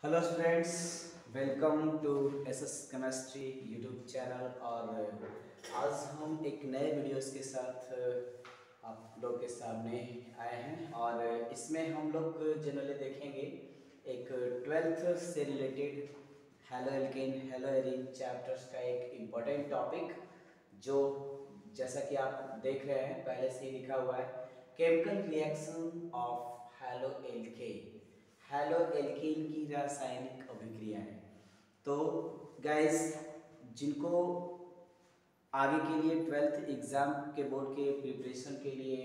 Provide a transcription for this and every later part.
Hello students, welcome to S S chemistry YouTube channel. और आज हम एक नए वीडियोस के साथ आप लोग के सामने आए हैं। और इसमें हम लोग जनरली देखेंगे एक ट्वेल्थ से related halo alkane hello arene chapters का एक इम्पोर्टेंट टॉपिक, जो जैसा कि आप देख रहे हैं पहले से ही लिखा हुआ है, chemical reaction of halo alkane, hello alkene की रासायनिक अभिक्रियाएं। तो गाइस, जिनको आगे के लिए ट्वेल्थ एग्ज़ाम के बोर्ड के प्रिपरेशन के लिए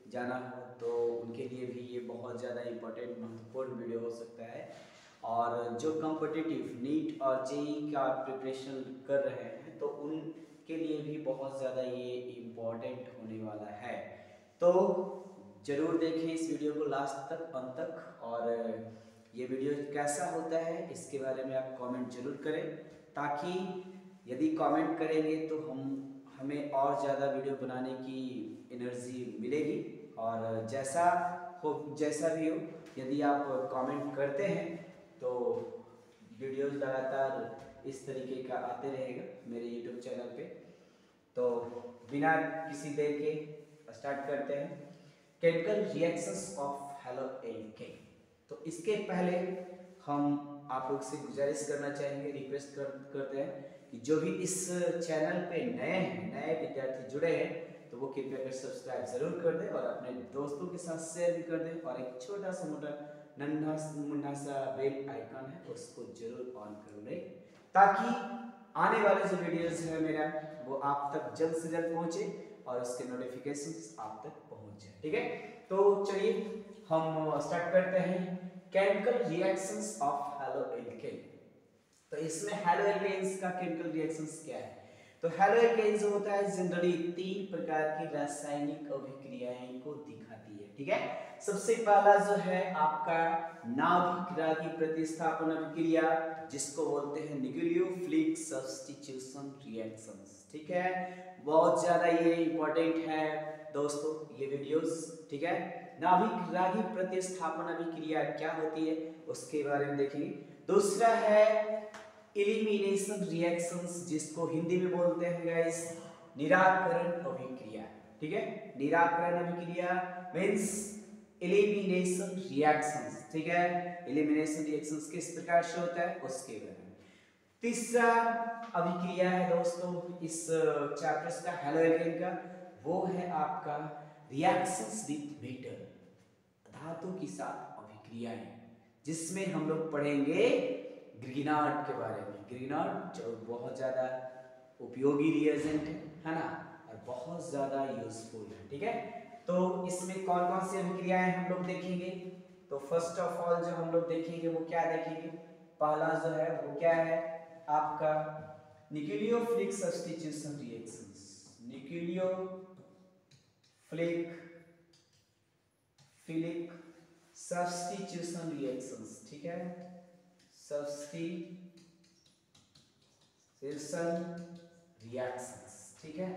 जाना हो तो उनके लिए भी ये बहुत ज़्यादा इम्पोर्टेंट महत्वपूर्ण वीडियो हो सकता है। और जो कॉम्पिटिटिव नीट और जेई का प्रिपरेशन कर रहे हैं तो उनके लिए भी बहुत ज़्यादा ये इम्पोर्टेंट होने वाला है। तो ज़रूर देखें इस वीडियो को लास्ट तक, अंत तक। और ये वीडियो कैसा होता है इसके बारे में आप कमेंट जरूर करें, ताकि यदि कमेंट करेंगे तो हमें और ज़्यादा वीडियो बनाने की एनर्जी मिलेगी। और जैसा भी हो, यदि आप कमेंट करते हैं तो वीडियोस लगातार इस तरीके का आते रहेगा मेरे यूट्यूब चैनल पे। तो बिना किसी देर के स्टार्ट करते हैं chemical reactions of halo alkane. तो इसके पहले हम आप लोग से गुजारिश करना चाहेंगे, रिक्वेस्ट करते हैं कि जो भी इस चैनल पे नए विद्यार्थी जुड़े हैं तो वो कृपया कर सब्सक्राइब जरूर कर दें और अपने दोस्तों के साथ शेयर भी कर दें। और एक छोटा सा मोटा नन्हा मुन्ना सा बेल आइकन है उसको जरूर ऑन कर लें, ताकि आने वाले जो वीडियोस है मेरा वो आप तक जल्द से जल्द पहुंचे और उसके नोटिफिकेशंस आप तक पहुंच जाए। ठीक है, तो चलिए हम स्टार्ट करते हैं chemical reactions of halo alkane. तो इसमें हेलो एल्केन्स का केमिकल रिएक्शंस क्या है? तो हेलो एल्केन्स होता है जनरली 3 प्रकार की रासायनिक अभिक्रियाएं को दिखाती है। ठीक है, सबसे पहला जो है आपका नाभिक रागी प्रतिस्थापन अभिक्रिया, जिसको बोलते हैं न्यूक्लियोफिलिक सब्स्टिट्यूशन रिएक्शंस। ठीक है, बहुत ज्यादा ये इंपॉर्टेंट है दोस्तों ये वीडियोस। ठीक है, नाभिक रागी प्रतिस्थापन अभिक्रिया क्या होती है उसके बारे में देखेंगे। दूसरा है एलिमिनेशन रिएक्शंस, जिसको हिंदी में बोलते हैं गाइस निराकरण अभिक्रिया। ठीक है, निराकरण अभिक्रिया मींस एलिमिनेशन रिएक्शंस। ठीक है, एलिमिनेशन रिएक्शंस किस प्रकार से होता है उसके बारे में। तीसरा अभिक्रिया है दोस्तों इस चैप्टर्स का हेलो एल्केन का, वो है आपका रिएक्शंस विद मेटल, धातु के साथ अभिक्रियाएं, जिसमें हम लोग पढ़ेंगे ग्रीनार्ड के बारे में। ग्रीनार्ड जो बहुत ज़्यादा उपयोगी रिएजेंट है ना, और बहुत ज़्यादा यूजफुल है। ठीक है, तो इसमें कौन कौन सी अभिक्रियाएं हम लोग देखेंगे। तो फर्स्ट ऑफ ऑल जो हम लोग देखेंगे वो क्या देखेंगे, पहला जो है वो क्या है आपका nucleophilic substitution reactions. Nucleophilic substitution reactions. ठीक है, सब्स्टिट्यूशन रिएक्शंस। ठीक है,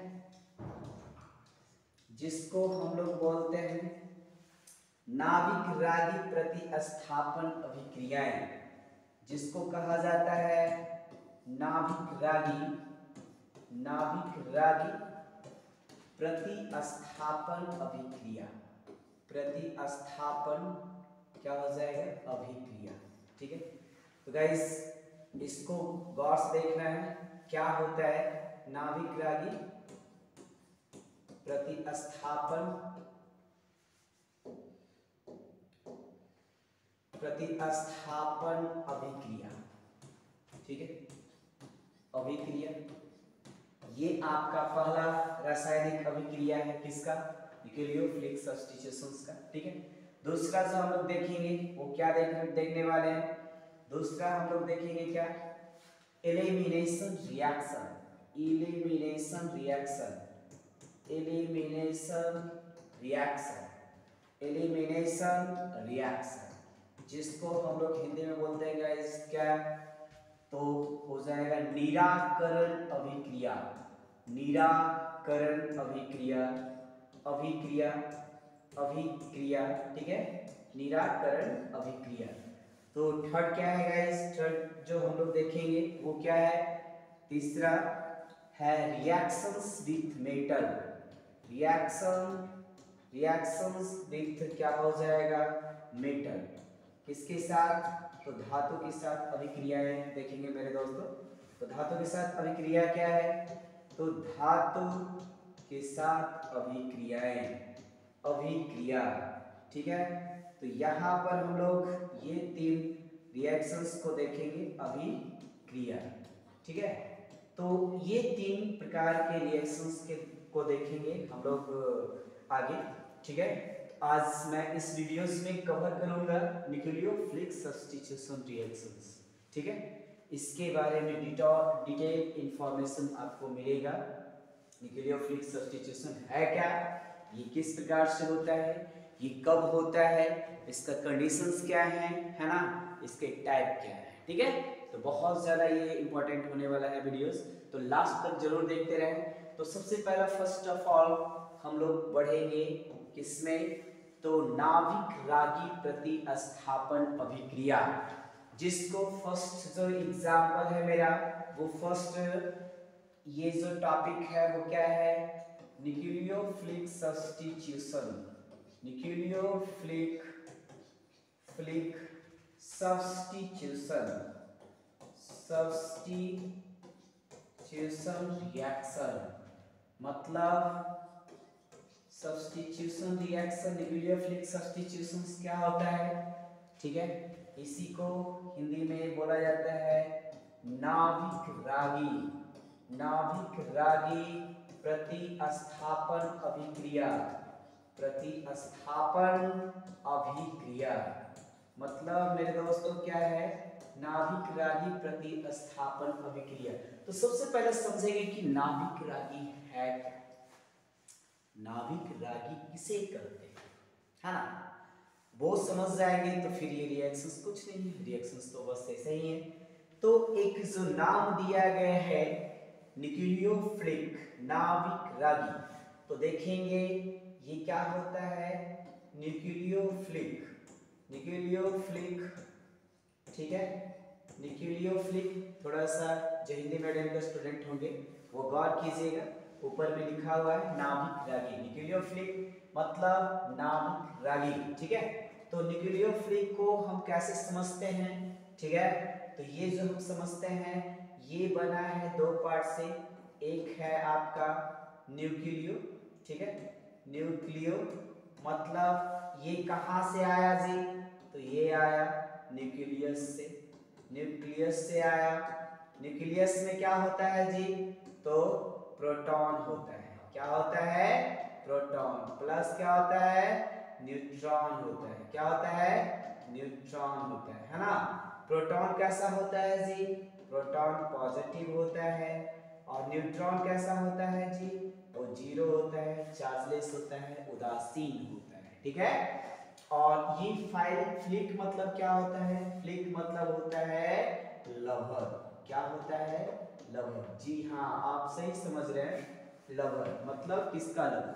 जिसको हम लोग बोलते हैं नाभिक रागी प्रतिस्थापन अभिक्रियाएं, जिसको कहा जाता है नाभिक रागी प्रतिस्थापन अभिक्रिया। प्रतिस्थापन क्या हो जाएगा, अभिक्रिया। ठीक है, तो गाइस इसको गौर से देखना है क्या होता है नाभिक रागी प्रतिस्थापन अभिक्रिया। ठीक है, अभिक्रिया ये आपका पहला रासायनिक अभिक्रिया है किसका, न्यूक्लियोफिलिक सब्स्टिट्यूशंस का। ठीक है, दूसरा जो हम लोग देखेंगे वो क्या देखने वाले हैं, दूसरा हम लोग देखेंगे क्या, elimination reaction. Elimination reaction elimination reaction elimination reaction, जिसको हम लोग हिंदी में बोलते हैं गाइस क्या, तो हो जाएगा निराकरण अभिक्रिया। निराकरण अभिक्रिया अभिक्रिया अभिक्रिया। ठीक है, निराकरण अभिक्रिया। तो थर्ड क्या है गाइस, थर्ड जो हम लोग देखेंगे वो क्या है, तीसरा है reactions with metal. Reactions with क्या हो जाएगा, मेटल। किसके साथ, तो धातु के साथ अभिक्रियाएं देखेंगे मेरे दोस्तों। तो धातु के साथ अभिक्रिया क्या है, तो धातु के साथ अभिक्रिया, ठीक है। तो यहाँ पर हम लोग ये 3 रिएक्शंस को देखेंगे, अभिक्रिया, ठीक है। तो ये 3 प्रकार के रिएक्शंस को देखेंगे हम लोग आगे, ठीक है। तो आज मैं इस वीडियोस में कवर करूंगा न्यूक्लियोफिलिक सब्स्टिट्यूशन रिएक्शंस, ठीक है। इसके बारे में डिटेल इंफॉर्मेशन आपको मिलेगा। न्यूक्लियोफिलिक सब्स्टिट्यूशन है क्या, ये किस प्रकार से होता है, ये कब होता है, इसका कंडीशंस क्या है ना, इसके टाइप क्या है, ठीक है। तो बहुत ज़्यादा ये इंपॉर्टेंट होने वाला है वीडियोस, तो लास्ट तक जरूर देखते रहें। तो सबसे पहला फर्स्ट ऑफ ऑल हम लोग बढ़ेंगे किसमें, तो नाभिक रागी प्रतिस्थापन अभिक्रिया, जिसको फर्स्ट जो एग्जाम्पल है मेरा, वो फर्स्ट ये जो टॉपिक है वो क्या है, nucleophilic substitution. Nucleophilic substitution reaction, मतलब सब्स्टिट्यूशन रिएक्शन, न्यूक्लियोफिलिक सब्स्टिट्यूशन क्या होता है, ठीक है। इसी को हिंदी में बोला जाता है नाभिक रागी प्रतिस्थापन अभिक्रिया। मतलब मेरे दोस्तों क्या है, नाभिक रागी प्रतिस्थापन अभिक्रिया। तो सबसे पहले समझेंगे कि नाभिक रागी है क्या, नाभिक रागी किसे कहते हैं, है ना। वो समझ जाएंगे तो फिर ये रिएक्शंस कुछ नहीं है, रिएक्शंस तो बस ऐसे ही है। तो एक जो नाम दिया गया है न्यूक्लियोफिलिक, नाभिक रागी, तो देखेंगे ये क्या होता है, न्यूक्लियोफिलिक, ठीक है। न्यूक्लियोफिलिक, थोड़ा सा जो हिंदी मीडियम के स्टूडेंट होंगे वो गौर कीजिएगा, ऊपर में लिखा हुआ है नाभिक रागी, न्यूक्लियोफिलिक मतलब नाभिक रागी, ठीक है। तो न्यूक्लियोफिलिक को हम कैसे समझते हैं, ठीक है। तो ये जो हम समझते हैं, ये बना है 2 पार्ट से, एक है आपका न्यूक्लियो, ठीक है। न्यूक्लियो मतलब ये कहाँ से आया जी, तो ये आया न्यूक्लियस से आया। न्यूक्लियस में क्या होता है जी, तो प्रोटॉन होता है, क्या होता है, प्रोटॉन, प्लस क्या होता है, न्यूट्रॉन होता है, क्या होता है, न्यूट्रॉन होता है ना। प्रोटॉन कैसा होता है जी, प्रोटॉन पॉजिटिव होता है, और न्यूट्रॉन कैसा होता है जी, वो जीरो होता है, चार्जलेस होता है, उदासीन होता है, ठीक है। और ये फ्लिक मतलब क्या होता है, फ्लिक मतलब होता है लवर, क्या होता है, लवर। जी हाँ, आप सही समझ रहे हैं, लवर मतलब किसका लवर,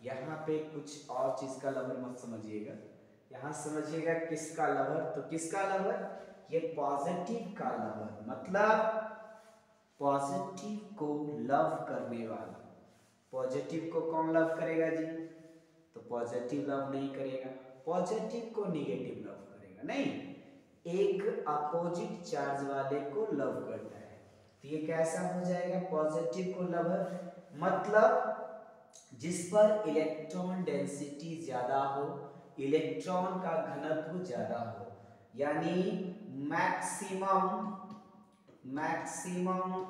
यहाँ पे कुछ और चीज का लवर मत समझिएगा, यहाँ समझिएगा किसका लवर, तो किसका लवर, ये पॉजिटिव का लवर, मतलब पॉजिटिव को लव करने वाला। पॉजिटिव को कौन लव करेगा जी, तो पॉजिटिव लव नहीं करेगा, पॉजिटिव को निगेटिव लव करेगा, नहीं, एक अपोजिट चार्ज वाले को लव करता है। तो ये कैसा हो जाएगा, पॉजिटिव को लवर, मतलब जिस पर इलेक्ट्रॉन डेंसिटी ज्यादा हो, इलेक्ट्रॉन का घनत्व ज्यादा हो, यानी मैक्सिमम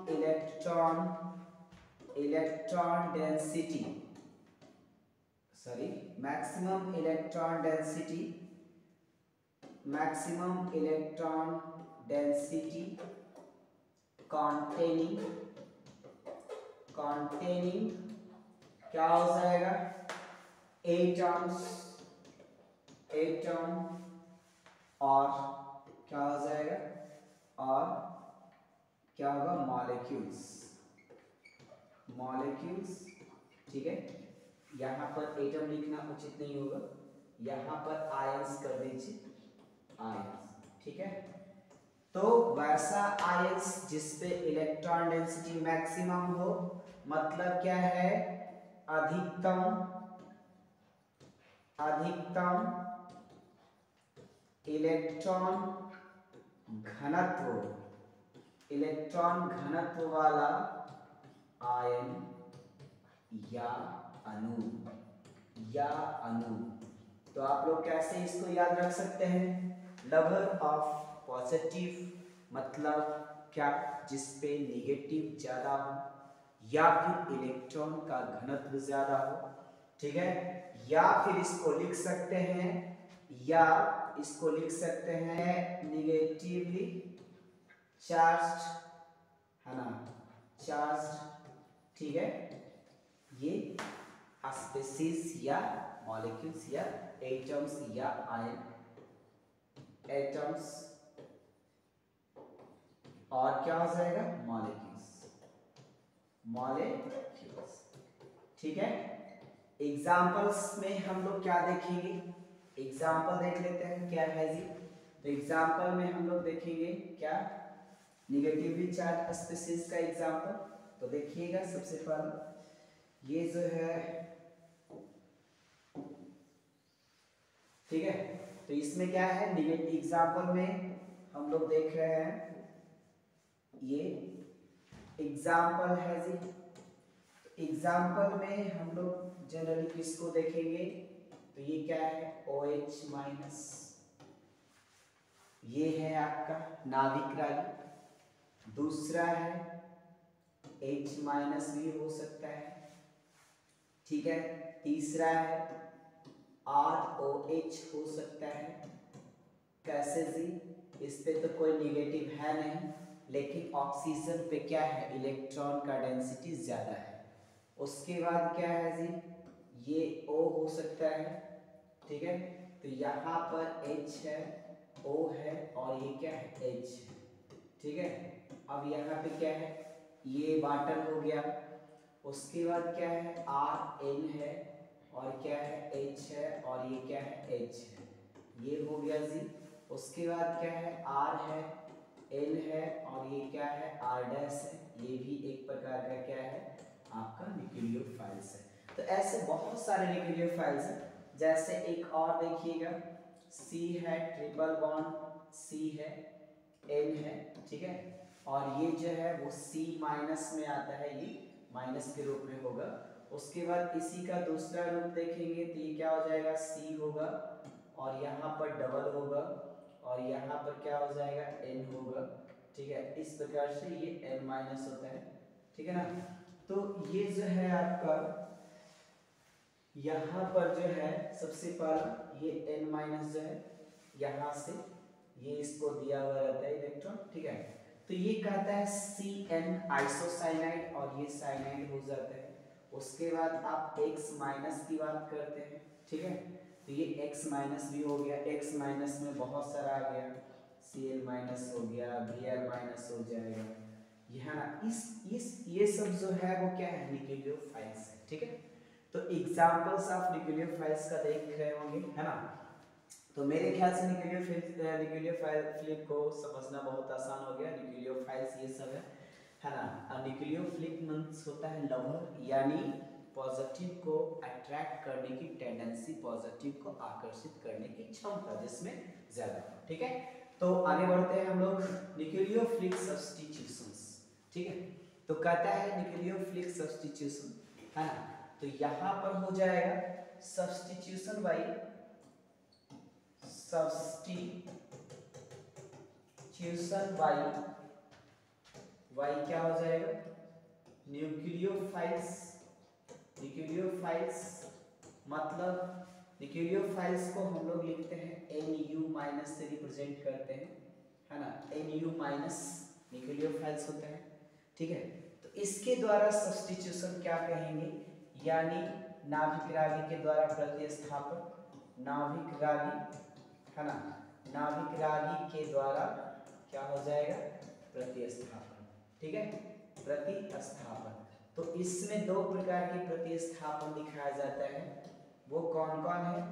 इलेक्ट्रॉन डेंसिटी, containing क्या हो जाएगा, एटम्स, और क्या हो जाएगा, और क्या होगा, मॉलिक्यूल्स, ठीक है। यहाँ पर एटम लिखना उचित नहीं होगा, यहाँ पर आयंस कर दीजिए, आयंस, ठीक है। तो वैसा आयंस जिसपे इलेक्ट्रॉन डेंसिटी मैक्सिमम हो, मतलब क्या है, अधिकतम इलेक्ट्रॉन घनत्व वाला आयन या अणु। तो आप लोग कैसे इसको याद रख सकते हैं, लवर ऑफ पॉजिटिव मतलब क्या, जिसपे नेगेटिव ज्यादा हो या फिर इलेक्ट्रॉन का घनत्व ज्यादा हो, ठीक है। या फिर इसको लिख सकते हैं निगेटिवली चार्ज्ड, है ना, चार्ज्ड, ठीक है। ये स्पीशीज या मॉलिक्यूल्स या एटम्स या आयन एटम्स, और क्या हो जाएगा, मॉलिक्यूल्स, ठीक है। एग्जाम्पल्स में हम लोग क्या देखेंगे, एग्जाम्पल देख लेते हैं क्या है जी। तो एग्जाम्पल में हम लोग देखेंगे क्या, निगेटिवली चार्ज स्पीशीज का एग्जाम्पल। तो देखिएगा सबसे पहले ये जो है, ठीक है। तो इसमें क्या है, निगेटिव एग्जाम्पल में हम लोग देख रहे हैं, ये एग्जाम्पल है जी। एग्जाम्पल में हम लोग जनरली किसको देखेंगे, तो ये क्या है, OH माइनस, ये है आपका नाभिक रागी। दूसरा है H माइनस भी हो सकता है, ठीक है। तीसरा है ROH हो सकता है। कैसे जी, इस पे तो कोई निगेटिव है नहीं, लेकिन ऑक्सीजन पे क्या है, इलेक्ट्रॉन का डेंसिटी ज्यादा है। उसके बाद क्या है जी, ये O हो सकता है, ठीक है। तो यहाँ पर H है, O है, और ये क्या है, H, ठीक है। अब यहाँ पे क्या है, ये वाटर हो गया। उसके बाद क्या है, RN है, और क्या है, H है, और ये क्या है, H है, ये हो गया जी। उसके बाद क्या है, R है, N है, और ये क्या है, R डैश है, ये भी एक प्रकार का क्या है, आपका न्यूक्लियोफाइल्स है। तो ऐसे बहुत सारे न्यूक्लियोफाइल्स हैं। जैसे एक और देखिएगा, C है, ट्रिपल बॉन्ड C है, N है, ठीक है। और ये जो है वो C माइनस में आता है, ये माइनस के रूप में होगा। उसके बाद इसी का दूसरा रूप देखेंगे तो ये क्या हो जाएगा, C होगा, और यहाँ पर डबल होगा, और यहाँ पर क्या हो जाएगा, N होगा, ठीक है। इस प्रकार से ये N माइनस होता है, ठीक है ना। तो ये जो है आपका यहाँ पर जो है सबसे पहला ये N माइनस जो है, यहाँ से ये इसको दिया हुआ रहता है इलेक्ट्रॉन, ठीक है। तो ये कहता है CN आइसोसाइनाइड, और ये साइनाइड हो जाता है। उसके बाद आप X माइनस की बात करते हैं, ठीक है। तो ये X माइनस भी हो गया, X माइनस में बहुत सारा आ गया, Cl माइनस हो गया, Br माइनस हो जाएगा, ये है ना। ये सब जो है वो क्या है, न्यूक्लियोफाइल्स है, ठीक है। तो एग्जांपल्स ऑफ न्यूक्लियोफाइल्स का देख रहे होंगे, है ना। तो मेरे ख्याल से न्यूक्लियोफाइल को समझना बहुत आसान हो गया। न्यूक्लियोफाइल्स ये सब है ना। न्यूक्लियोफिलिक मींस होता है लवर, यानी पॉजिटिव को अट्रैक्ट करने की टेंडेंसी, पॉजिटिव को आकर्षित करने की क्षमता जिसमें ज्यादा, ठीक है। तो आगे बढ़ते हैं हम लोग, न्यूक्लियोफिलिक सब्स्टिट्यूशंस, ठीक है। तो कहता है न्यूक्लियोफिलिक सब्स्टिट्यूशन, है ना। तो यहाँ पर हो जाएगा सब्स्टिट्यूशन बाय क्या हो जाएगा, न्यूक्लियोफाइल्स मतलब न्यूक्लियोफाइल्स को हम लोग लिखते हैं Nu माइनस से रिप्रेजेंट करते हैं, है ना। Nu माइनस न्यूक्लियोफाइल्स होते हैं, ठीक है। तो इसके द्वारा सब्स्टिट्यूशन क्या कहेंगे, यानी नाभिक रागी के द्वारा प्रतिस्थापन, नाभिक रागी, है ना, नाभिक रागी के द्वारा क्या हो जाएगा, प्रतिस्थापन, ठीक है, प्रतिस्थापन। तो इसमें दो प्रकार के प्रतिस्थापन दिखाया जाता है, वो कौन कौन है।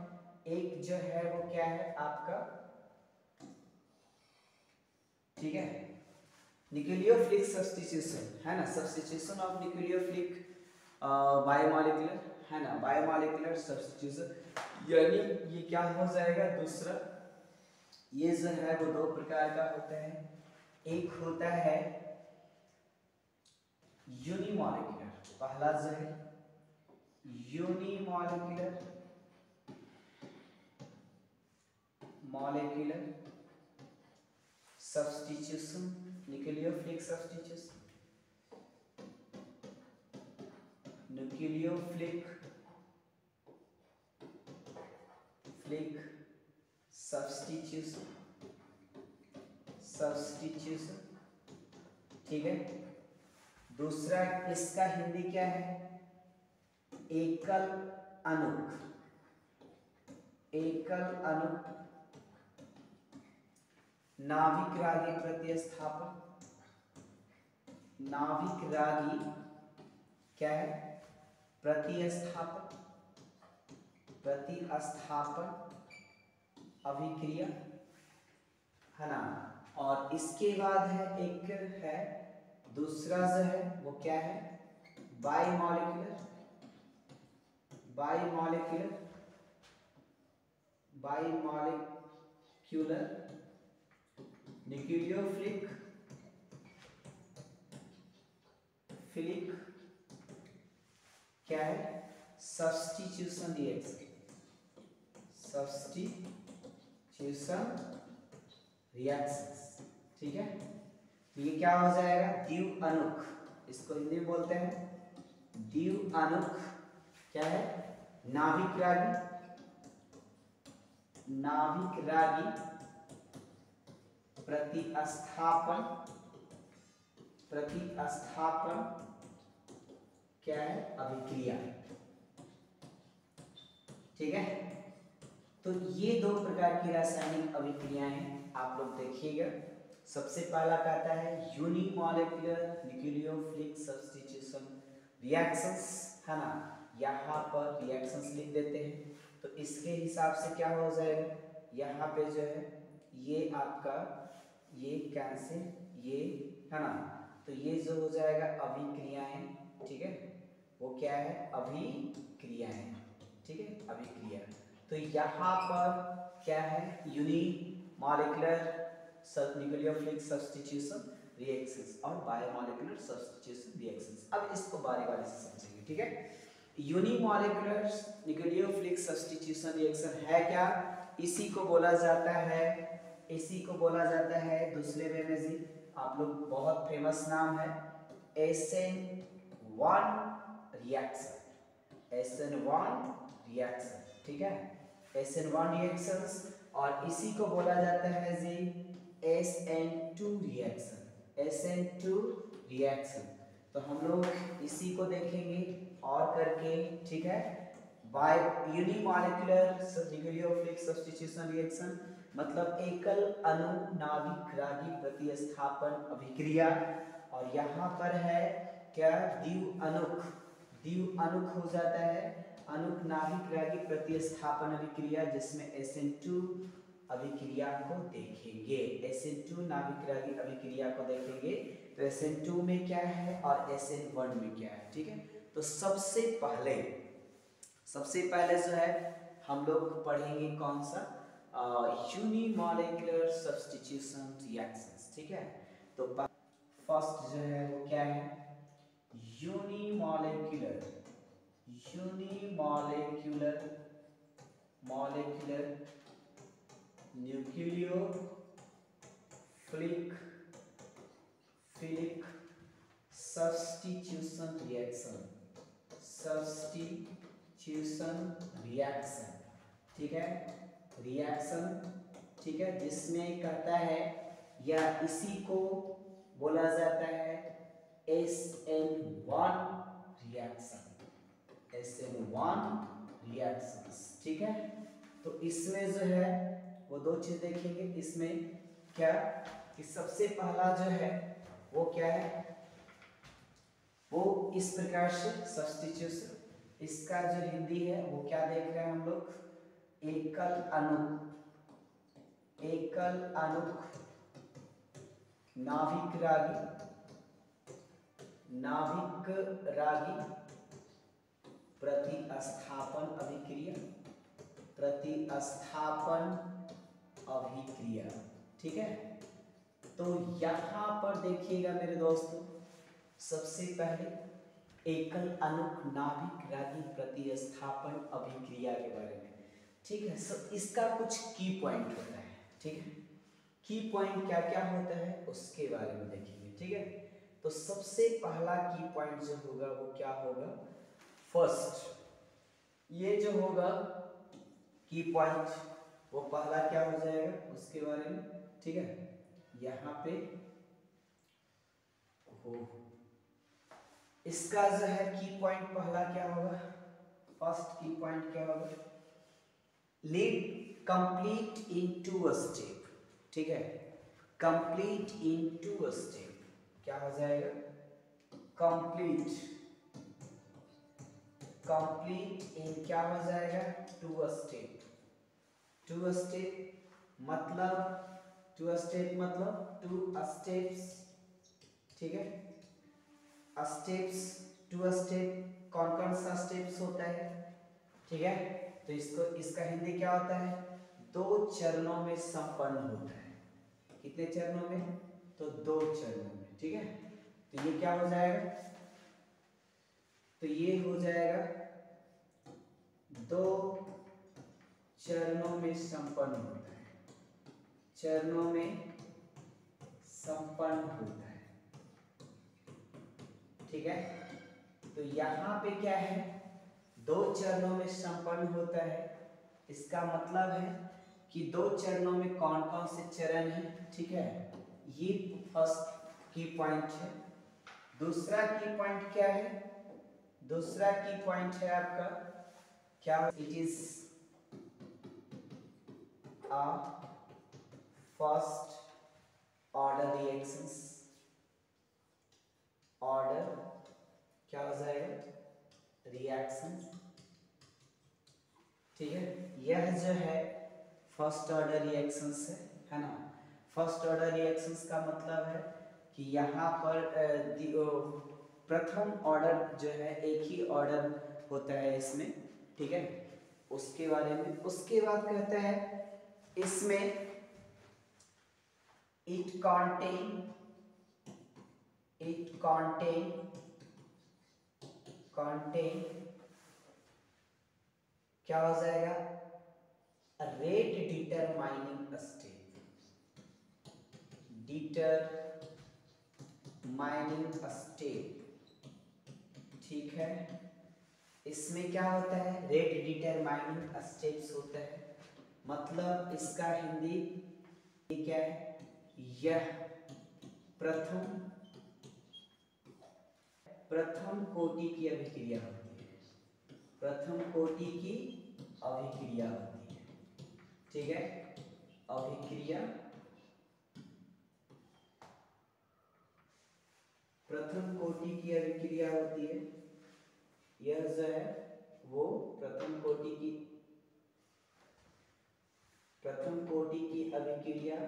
एक जो है वो क्या है आपका ठीक है। न्यूक्लियोफिलिक सब्स्टिट्यूशन है ना, सब्स्टिट्यूशन ऑफ न्यूक्लियोफिलिक बायोमॉलिक्यूलर है ना, बायोमॉलिक्यूलर सब्स्टिट्यूशन, यानी ये क्या हो जाएगा दूसरा, ये जो है वो दो प्रकार का होता है। एक होता है यूनिमॉलिक्यूलर, पहला जो है unimolecular molecular substitution, nucleophilic substitution, nucleophilic substitution, ठीक है। दूसरा इसका हिंदी क्या है, एकल अणुक, एकल अणुक नाभिक रागी प्रतिस्थापन, नाभिक रागी क्या है, प्रतिस्थापन, प्रतिस्थापन अभिक्रिया है ना। और इसके बाद है एक है दूसरा जो है वो क्या है, बाइमॉलिक्यूलर, बाइमॉलिक्यूलर बाइमॉलिक्यूलर न्यूक्लियोफिलिक क्या है, सब्स्टिट्यूशन रिएक्शन, सब्स्टिट्यूशन रिएक्शंस, ठीक है। तो ये क्या हो जाएगा, द्विव अणुक, इसको हिंदी में बोलते हैं द्विव अणुक क्या है, नाभिक रागी, नाभिक रागी प्रतिस्थापन, प्रतिस्थापन क्या है, अभिक्रिया, ठीक है। तो ये दो प्रकार की रासायनिक अभिक्रियाएं आप लोग देखिएगा। सबसे पहला कहता है यूनिमॉलिक्यूलर न्यूक्लियोफिलिक सब्स्टिट्यूशन रिएक्शंस है ना, यहाँ पर रिएक्शंस लिख देते हैं। तो इसके हिसाब से क्या हो जाएगा, यहाँ पे जो है ये आपका ये कैंसिल ये है ना, तो ये जो हो जाएगा अभिक्रियाएं, ठीक है, वो क्या है, अभिक्रियाएं, ठीक है, अभिक्रिया। तो यहाँ पर क्या है, यूनिमॉलिक्यूलर न्यूक्लियोफिलिक सब्स्टिट्यूशन रिएक्शंस और बायोमॉलिक्यूलर सब्स्टिट्यूशन रिएक्शंस। अब इसको बारी बारी से समझेंगे, ठीक है। यूनिमॉलिक्यूलर न्यूक्लियोफिलिक सब्स्टिट्यूशन रिएक्शन है क्या, इसी को बोला जाता है, इसी को बोला जाता है दूसरे वे में जी, आप लोग बहुत फेमस नाम है SN1 रिएक्शन, SN1 रिएक्शन, ठीक है, SN1 रिएक्शंस। और इसी को बोला जाता है जी SN2 रिएक्शन, SN2 रिएक्शन। तो हम लोग इसी को देखेंगे और करके, ठीक है। By unimolecular nucleophilic substitution reaction मतलब एकल अणु नाभिक रागी प्रतिस्थापन अभिक्रिया, और यहाँ पर है क्या, द्विव अणुक, द्विव अणुक हो जाता है अणुक नाभिक रागी प्रतिस्थापन अभिक्रिया, जिसमें SN2 अभिक्रिया को देखेंगे, SN2 नाभिक रागी अभिक्रिया को देखेंगे। तो SN2 में क्या है और SN1 में क्या है, ठीक है। तो सबसे पहले जो है हम लोग पढ़ेंगे कौन सा, यूनिमॉलिक्यूलर सब्स्टिट्यूशन रिएक्शंस, ठीक है। तो फर्स्ट जो है वो क्या है, यूनिमॉलिक्यूलर न्यूक्लियोफिलिक सब्स्टिट्यूशन रिएक्शन, ठीक है, रिएक्शन, ठीक है, जिसमें कहता है या इसी को बोला जाता है SN1 रिएक्शन, SN1 रिएक्शंस, ठीक है। तो इसमें जो है वो दो चीज देखेंगे, इसमें क्या कि सबसे पहला जो है वो क्या है, वो इस प्रकार से सब्स्टिट्यूशन, इसका जो हिंदी है वो क्या देख रहे हैं हम लोग, एकल अणु नाभिक रागी, नाभिक रागी प्रतिस्थापन अभिक्रिया, प्रतिस्थापन अभिक्रिया। ठीक है, तो यहां पर देखिएगा मेरे दोस्तों, सबसे पहले एकल अणुक नाभिक रागी प्रतिस्थापन अभिक्रिया के बारे में। ठीक है, सब इसका कुछ की पॉइंट होता है। ठीक है, की पॉइंट क्या क्या होता है उसके बारे में देखेंगे। ठीक है, तो सबसे पहला की पॉइंट जो होगा वो क्या होगा, फर्स्ट ये जो होगा की पॉइंट वो पहला क्या हो जाएगा उसके बारे में। ठीक है, यहाँ पे हो इसका जो है की पॉइंट पहला क्या होगा, फर्स्ट की पॉइंट क्या होगा, lead complete in two step. ठीक है, कंप्लीट इन टू स्टेप क्या हो जाएगा, कंप्लीट, कंप्लीट इन क्या हो जाएगा, टू स्टेप। टू स्टेप मतलब, टू स्टेप मतलब टू स्टेप्स। ठीक है, स्टेप्स, टू स्टेप कौन कौन सा स्टेप्स होता है। ठीक है, तो इसको, इसका हिंदी क्या होता है, दो चरणों में संपन्न होता है। कितने चरणों में, तो दो चरणों में। ठीक है, तो ये क्या हो जाएगा, तो ये हो जाएगा दो चरणों में संपन्न होता है, चरणों में संपन्न होता है। ठीक है, तो यहाँ पे क्या है, दो चरणों में संपन्न होता है, इसका मतलब है कि दो चरणों में कौन कौन से चरण हैं। ठीक है, ये फर्स्ट की पॉइंट है। दूसरा की पॉइंट क्या है, दूसरा की पॉइंट है आपका क्या, it is a first order reactions. Order क्या हो जाएगा, रिएक्शंस। ठीक है, यह जो है फर्स्ट ऑर्डर रिएक्शंस है ना। फर्स्ट ऑर्डर रिएक्शंस का मतलब है कि यहाँ पर प्रथम ऑर्डर जो है एक ही ऑर्डर होता है इसमें। ठीक है, उसके बारे में, उसके बाद कहते हैं इसमें इट contain क्या हो जाएगा, rate determining step, determining step. ठीक है, इसमें क्या होता है, रेट डिटरमाइनिंग स्टेप्स होता है, मतलब इसका हिंदी ये क्या है, यह प्रथम कोटि की अभिक्रिया होती है, प्रथम कोटि की अभिक्रिया होती है। ठीक है, अभिक्रिया, प्रथम कोटि की अभिक्रिया होती है, यह जो है वो प्रथम कोटि की अभिक्रिया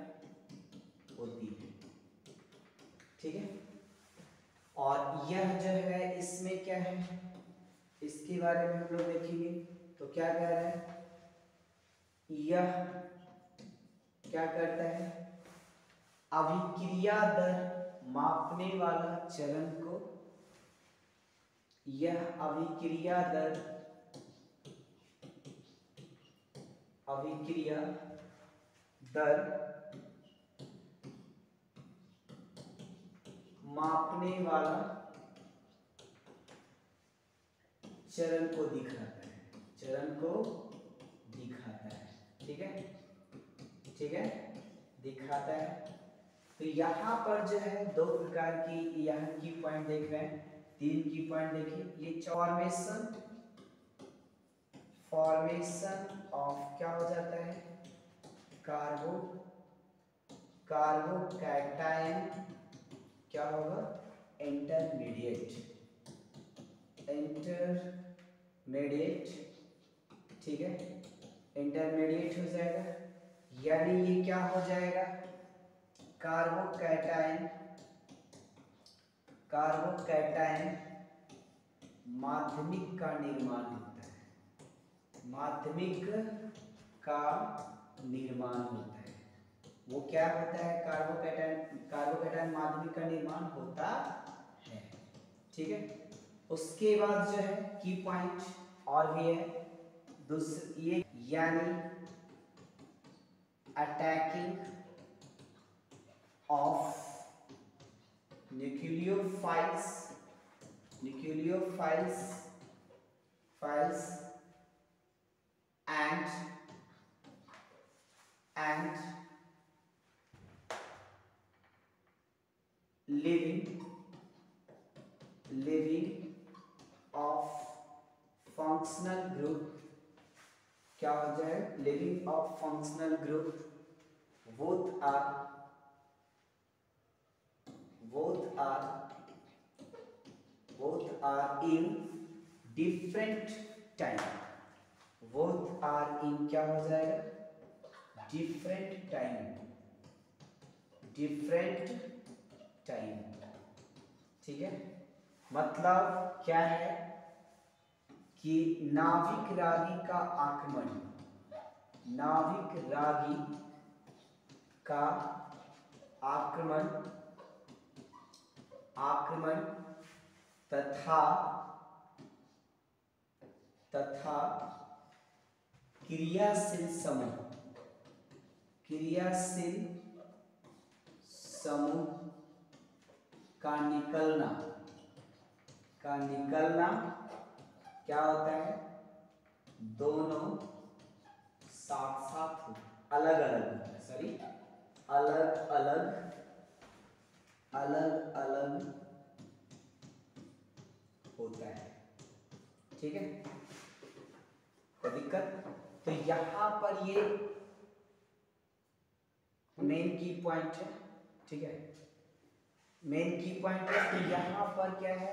होती है। ठीक है, और यह जो है इसमें क्या है, इसके बारे में हम लोग देखेंगे। तो क्या कह रहा है, यह क्या करता है, अभिक्रिया दर मापने वाला चरण को, यह अभिक्रिया दर मापने वाला चरण को दिखाता है, चरण को दिखाता है। ठीक है, ठीक है, दिखाता है। तो यहाँ पर जो है दो प्रकार की यहाँ की पॉइंट देख रहे हैं, तीन की पॉइंट देखिए, ये फॉर्मेशन ऑफ क्या हो जाता है, कार्बोकैटायन क्या होगा, इंटरमीडिएट। ठीक है, इंटरमीडिएट हो जाएगा, यानी ये क्या हो जाएगा, कार्बोकैटायन माध्यमिक का निर्माण होता है, माध्यमिक का निर्माण होता है। वो क्या होता है? कार्बोकैटायन माध्यमिक का निर्माण होता है। ठीक है। उसके बाद जो है की पॉइंट और भी है ये, यानी attacking of nucleophiles and living of functional group, क्या हो जाए? Living of functional group both are in different time, both are in क्या हो जाएगा? different time। ठीक है। मतलब क्या है कि नाभिक रागी का आक्रमण तथा क्रियाशील समूह का निकलना क्या होता है? दोनों साथ अलग अलग होता है। ठीक है। कोई दिक्कत? तो यहां पर ये मेन की पॉइंट है। ठीक है। मेन की पॉइंट है कि यहाँ पर क्या है?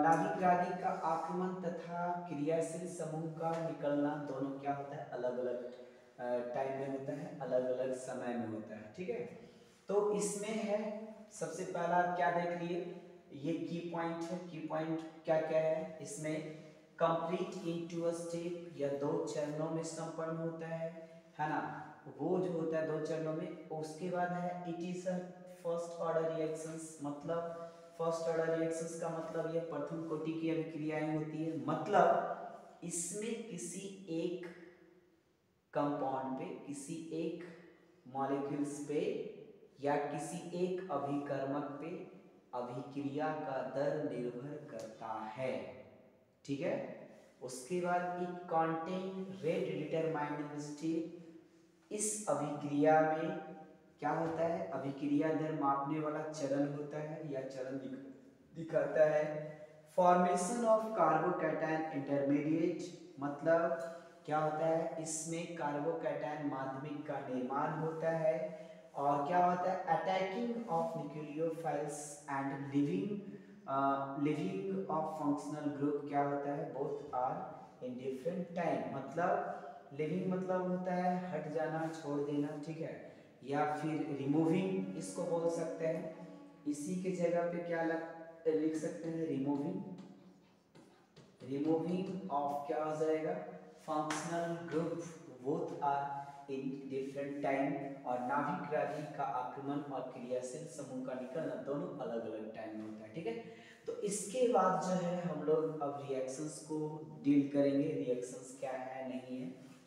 नाभिक रागी का आक्रमण तथा क्रियाशील समूह का निकलना दोनों क्या होता है? अलग अलग टाइम में होता है, अलग अलग समय में होता है। ठीक है। तो इसमें है सबसे पहला क्या देख लिए, ये की पॉइंट है। की पॉइंट क्या क्या है इसमें? कंप्लीट इन 2 स्टेप, या 2 चरणों में संपन्न होता है ना? वो जो होता है 2 चरणों में। उसके बाद है it is first order reactions, मतलब फर्स्ट ऑर्डर रिएक्शंस का मतलब ये प्रथम कोटि की अभिक्रियाएं होती है। मतलब इसमें किसी एक कंपाउंड पे, किसी एक मॉलिक्यूल्स पे या किसी एक अभिकर्मक पे अभिक्रिया का दर निर्भर करता है। ठीक है। उसके बाद it contain rate determining step, इस अभिक्रिया में क्या होता है? अभिक्रिया दर मापने वाला चरण होता है या चरण दिखाता है। फॉर्मेशन ऑफ कार्बोकैटायन इंटरमीडिएट, मतलब क्या होता है? इसमें कार्बोकैटायन माध्यमिक का निर्माण होता है। और क्या होता है? Attacking of nucleophiles and leaving of functional group क्या होता है? Both are in different time. मतलब लिविंग मतलब होता है हट जाना, छोड़ देना। ठीक है। या फिर रिमूविंग इसको बोल सकते हैं। इसी के जगह पे क्या लिख सकते हैं? रिमूविंग ऑफ क्या हो जाएगा? Functional group both are in different time. और नाभिक रागी का आक्रमण और क्रियाशील समूह का निकलना दोनों अलग अलग टाइम में होता है। ठीक है। तो इसके बाद जो है हम लोग अब रिएक्शंस को डील करेंगे। रिएक्शंस क्या है नहीं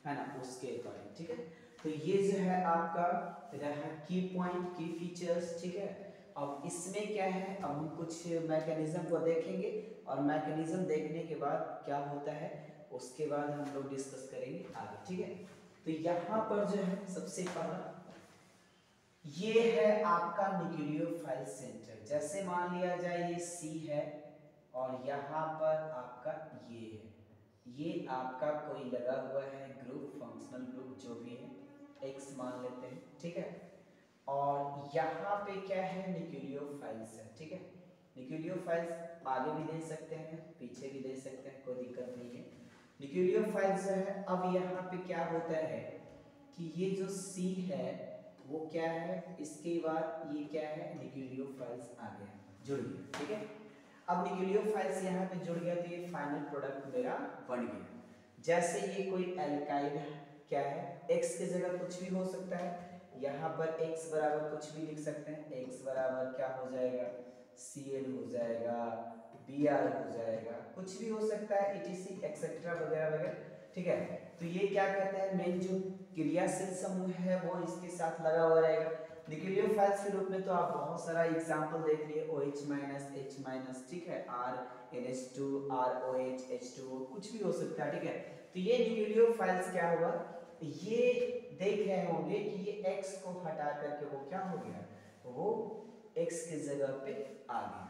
है ना, उसके अकॉर्डिंग। ठीक है। तो ये जो है आपका रहा की पॉइंट, की फीचर्स। ठीक है। अब इसमें क्या है, अब हम कुछ मैकेनिज्म को देखेंगे और मैकेनिज्म देखने के बाद क्या होता है उसके बाद हम लोग डिस्कस करेंगे आगे। ठीक है। तो यहाँ पर जो है सबसे पहला ये है आपका न्यूक्लियोफाइल सेंटर। जैसे मान लिया जाए ये सी है और यहाँ पर आपका ये है, ये आपका कोई लगा हुआ है ग्रुप, फंक्शनल ग्रुप जो भी है, एक्स मान लेते हैं। ठीक है। और यहाँ पे क्या है? न्यूक्लियोफाइल्स है। ठीक है। न्यूक्लियोफाइल्स आगे भी दे सकते हैं, पीछे भी दे सकते हैं, कोई दिक्कत नहीं है। न्यूक्लियोफाइल्स जो है, अब यहाँ पे क्या होता है कि ये जो सी है वो क्या है, इसके बाद ये क्या है, न्यूक्लियोफाइल्स आ गया, जुड़ गया, ठीक है। अब न्यूक्लियोफाइल्स यहाँ पे जुड़ गया तो ये फाइनल प्रोडक्ट मेरा बन गया। जैसे ये कोई एल्काइल क्या है, x की जगह कुछ भी हो सकता है, यहाँ पर x बराबर कुछ भी लिख सकते हैं, x बराबर क्या हो जाएगा, Cl हो जाएगा, Br हो जाएगा, कुछ भी हो सकता है, etc एक्सेट्रा वगैरह वगैरह, ठीक है। तो ये क्या कहते हैं, मेन जो क्रियाशील समूह है वो इसके साथ लगा हुआ रहेगा। न्यूक्लियोफाइल्स के रूप में तो आप बहुत सारा एग्जांपल देख लिए, OH- H-, ठीक है, RNH2, ROH, H2O, कुछ भी हो सकता है, ठीक है। तो ये न्यूक्लियोफाइल्स क्या हुआ, ये देख रहे होंगे कि ये X को हटा करके वो क्या हो गया, वो X की जगह पे आ गया,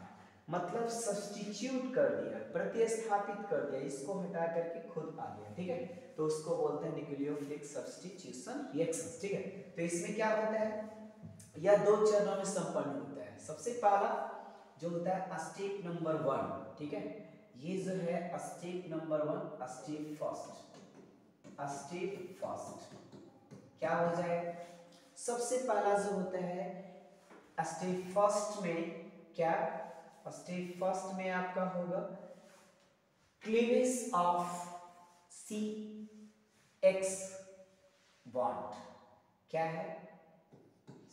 मतलब सब्स्टिट्यूट कर दिया, प्रतिस्थापित कर दिया, इसको हटा करके खुद आ गया, ठीक है। तो उसको बोलते हैं न्यूक्लियोफिलिक सब्स्टिट्यूशन रिएक्शन, ठीक है। तो इसमें क्या होता है, यह दो चरणों में संपन्न होता है। सबसे पहला जो होता है स्टेप नंबर 1, ठीक है, ये जो है स्टेप नंबर 1, स्टेप फर्स्ट क्या हो जाएगा, सबसे पहला जो होता है स्टेप फर्स्ट में क्या, स्टेप फर्स्ट में आपका होगा क्लीवेज ऑफ CX बॉन्ड, क्या है,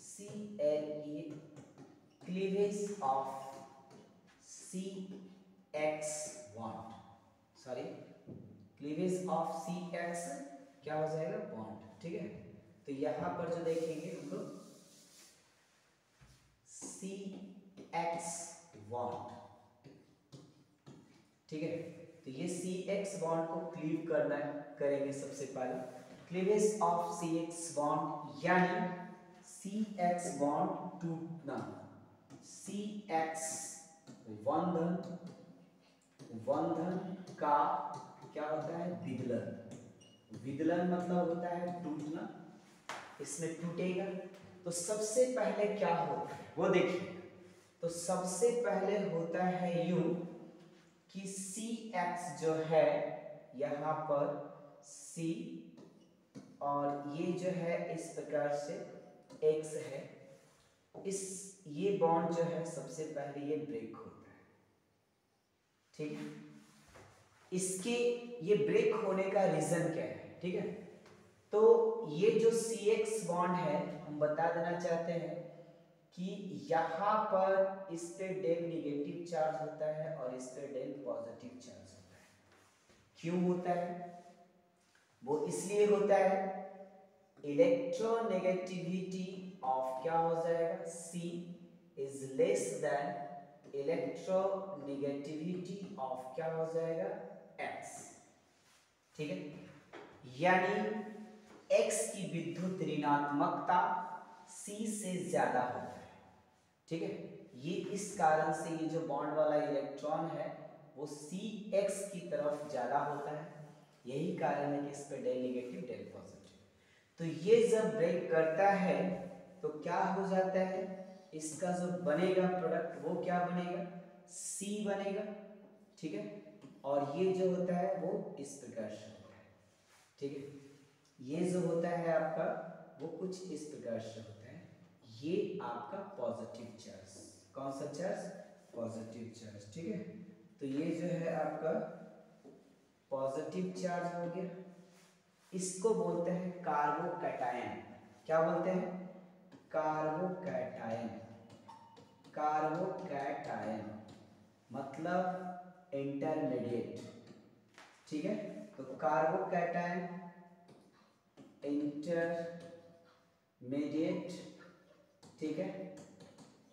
CLE, cleavage of CX bond, sorry cleavage of CX क्या हो जाएगा, बॉन्ड, ठीक है। तो यहां पर जो देखेंगे हम लोग CX बॉन्ड, ठीक है। तो ये CX बॉन्ड को क्लीव करना करेंगे सबसे पहले, क्लीवेज ऑफ CX बॉन्ड, यानी CX बॉन्ड टूटना, CX बंधन का क्या होता है, विदलन, विदलन मतलब होता है टूटना, इसमें टूटेगा। तो सबसे पहले क्या होता है वो देखिए, तो सबसे पहले होता है यूं कि CX जो है यहाँ पर C, और ये जो है इस प्रकार से X है, इस ये बॉन्ड जो है सबसे पहले ये ब्रेक होता है, ठीक है। इसके ये ब्रेक होने का रीजन क्या है, ठीक है। तो ये जो CX बॉन्ड है, हम बता देना चाहते हैं कि यहाँ पर इस पे डेल नेगेटिव चार्ज होता है और इस पे डेल पॉजिटिव चार्ज होता है। क्यों होता है, वो इसलिए होता है, इलेक्ट्रोनेगेटिविटी ऑफ क्या हो जाएगा, C is less than electronegativity of क्या हो जाएगा, X, ठीक है। यानी X की विद्युत ऋणात्मकता C से ज्यादा होता है, ठीक है। ये इस कारण से ये जो बॉन्ड वाला इलेक्ट्रॉन है वो CX की तरफ ज्यादा होता है, यही कारण है कि इस पे डेल नेगेटिव डेल पॉजिटिव। तो ये जब ब्रेक करता है तो क्या हो जाता है, इसका जो बनेगा प्रोडक्ट वो क्या बनेगा, C बनेगा, ठीक है। और ये जो होता है वो इस प्रकार से होता है, ठीक है। ये जो होता है आपका वो कुछ इस प्रकार से होता है, ये आपका पॉजिटिव चार्ज, कौन सा चार्ज, पॉजिटिव चार्ज, ठीक है। तो ये जो है आपका पॉजिटिव चार्ज हो गया, इसको बोलते हैं कार्बोकैटायन, क्या बोलते हैं, कार्बोकैटायन, कार्बोकैटायन मतलब इंटरमीडिएट, ठीक है। तो कार्बोकैटायन इंटरमीडिएट, ठीक है।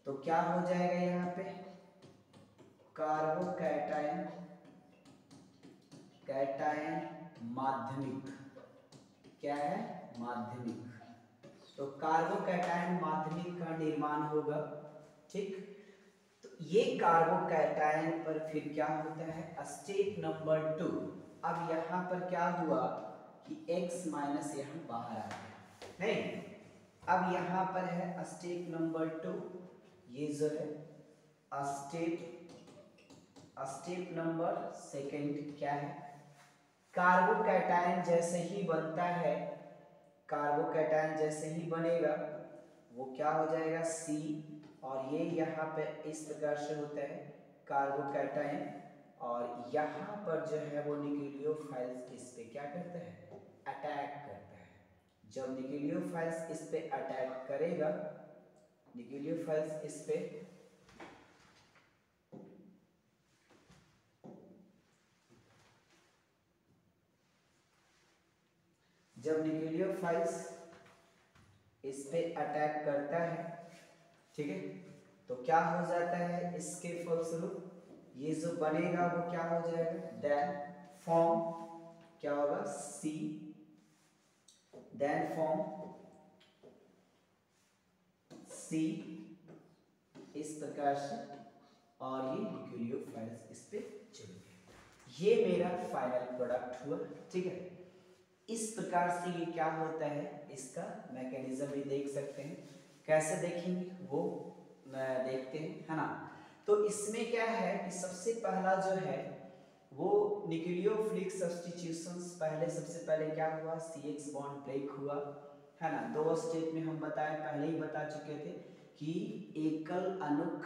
तो क्या हो जाएगा यहाँ पे, कार्बोकैटायन, कैटायन माध्यमिक, क्या है, माध्यमिक। तो कार्बोकैटायन माध्यमिक का निर्माण होगा, ठीक। तो ये कार्बोकैटायन पर फिर क्या होता है, स्टेप नंबर 2। अब यहाँ पर क्या हुआ कि X माइनस यहाँ बाहर आ गया, नहीं, अब यहाँ पर है स्टेप नंबर 2, ये जो है स्टेप नंबर सेकंड क्या है, कार्बोकैटायन जैसे ही बनता है, कार्बोकैटायन जैसे ही बनेगा वो क्या हो जाएगा C, और ये यहाँ पे इस प्रकार से होता है कार्बोकैटायन, और यहाँ पर जो है वो न्यूक्लियोफाइल्स इस पे क्या करता है, अटैक करता है। जब न्यूक्लियोफाइल्स इस पे अटैक करेगा, न्यूक्लियोफाइल्स इस पे जब न्यूक्लियोफाइल्स इस पे अटैक करता है, ठीक है, तो क्या हो जाता है, इसके फलस्वरूप ये जो बनेगा वो क्या हो जाएगा, देन फॉर्म क्या होगा, C, देन फॉर्म C इस प्रकार से, और ये न्यूक्लियोफाइल्स इस पे चले गए। ये मेरा फाइनल प्रोडक्ट हुआ, ठीक है। इस प्रकार से ये क्या होता है, इसका मैकेनिज्म भी देख सकते हैं। कैसे देखेंगे वो देखते हैं, है ना। तो इसमें क्या है कि सबसे पहला जो है वो न्यूक्लियोफिलिक सब्स्टिट्यूशंस, पहले सबसे पहले क्या हुआ, CH बॉन्ड ब्रेक हुआ, है ना। दो स्टेप में हम बताए, पहले ही बता चुके थे कि एकल अनुक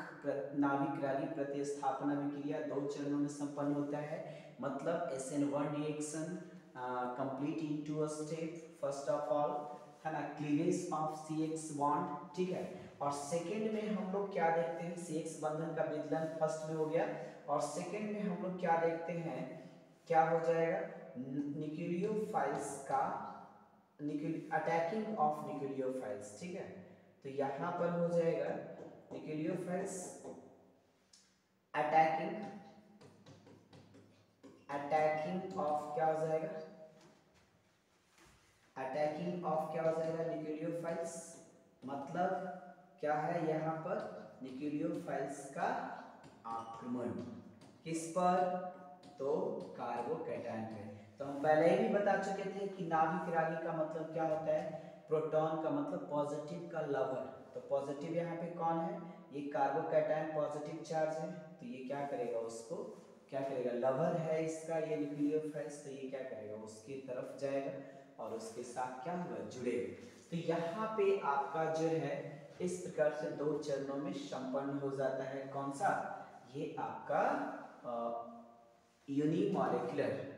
नाभिक रागी प्रतिस्थापन अभिक्रिया 2 चरणों में संपन्न होता है। मतलब SN1 reaction complete in 2 step, first of all, है ना, क्लीवेज ऑफ CX बॉन्ड, ठीक है। और सेकंड में हम लोग क्या देखते हैं, CX बंधन का विदलन फर्स्ट में हो गया, और सेकंड में हम लोग क्या देखते हैं, क्या हो जाएगा, न्यूक्लियोफाइल्स का अटैकिंग ऑफ न्यूक्लियोफाइल्स, ठीक है। तो यहाँ पर हो जाएगा न्यूक्लियोफाइल्स अटैकिंग ऑफ क्या हो जाएगा, अटैकिंग ऑफ क्या हो जाएगा, न्यूक्लियोफाइल्स। मतलब क्या है यहाँ पर, न्यूक्लियोफाइल्स का आक्रमण किस पर, तो कार्बोकैटायन पे। तो हम पहले ही बता चुके थे कि नाभिक रागी का मतलब क्या होता है, प्रोटॉन का मतलब पॉजिटिव का लवर। तो पॉजिटिव यहाँ पे कौन है, ये कार्बोकैटायन पॉजिटिव चार्ज है, तो ये क्या करेगा, उसको क्या करेगा, लवर है इसका ये न्यूक्लियोफाइल्स, तो ये क्या करेगा, उसकी तरफ जाएगा और उसके साथ क्या होगा, जुड़ेगा। तो यहाँ पे आपका जो है इस प्रकार से 2 चरणों में संपन्न हो जाता है। कौन सा, ये आपका यूनिमॉलिक्यूलर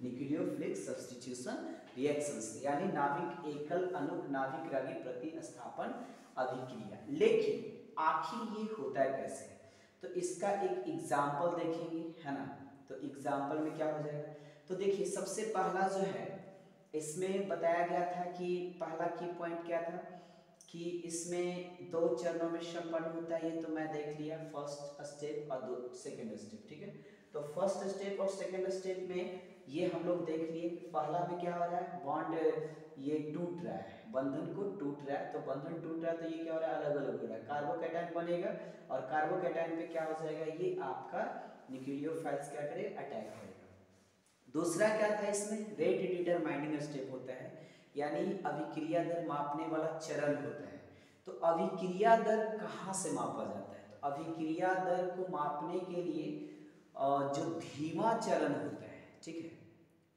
न्यूक्लियोफिलिक सब्स्टिट्यूशन रिएक्शंस, यानी नाभिक एकल अनुक नाभिक रागी प्रतिस्थापन अभिक्रिया। लेकिन आखिर ये होता है कैसे, तो इसका एक एग्जाम्पल देखेंगे, है ना। तो एग्जाम्पल में क्या हो जाएगा, तो देखिए सबसे पहला जो है इसमें बताया गया था कि पहला की पॉइंट क्या था कि इसमें 2 चरणों में संपन्न होता है, ये तो मैं देख लिया, फर्स्ट स्टेप और सेकंड स्टेप, ठीक है। तो फर्स्ट स्टेप और सेकंड स्टेप में ये हम लोग देख लिए कि पहला में क्या हो रहा है, बॉन्ड ये टूट रहा है, बंधन को टूट रहा है। तो बंधन टूट रहा है तो ये क्या हो रहा है, अलग अलग हो रहा है, कार्बोकैटायन बनेगा, और कार्बोकैटायन पे क्या हो जाएगा, ये आपका न्यूक्लियोफाइल्स क्या करे, अटैक करेगा। दूसरा क्या था इसमें, रेट डिटरमाइनिंग स्टेप होता है, यानी अभिक्रिया दर मापने वाला चरण होता है। तो अभिक्रिया दर कहाँ से मापा जाता है, तो अभिक्रिया दर को मापने के लिए जो धीमा चरण होता है, ठीक है,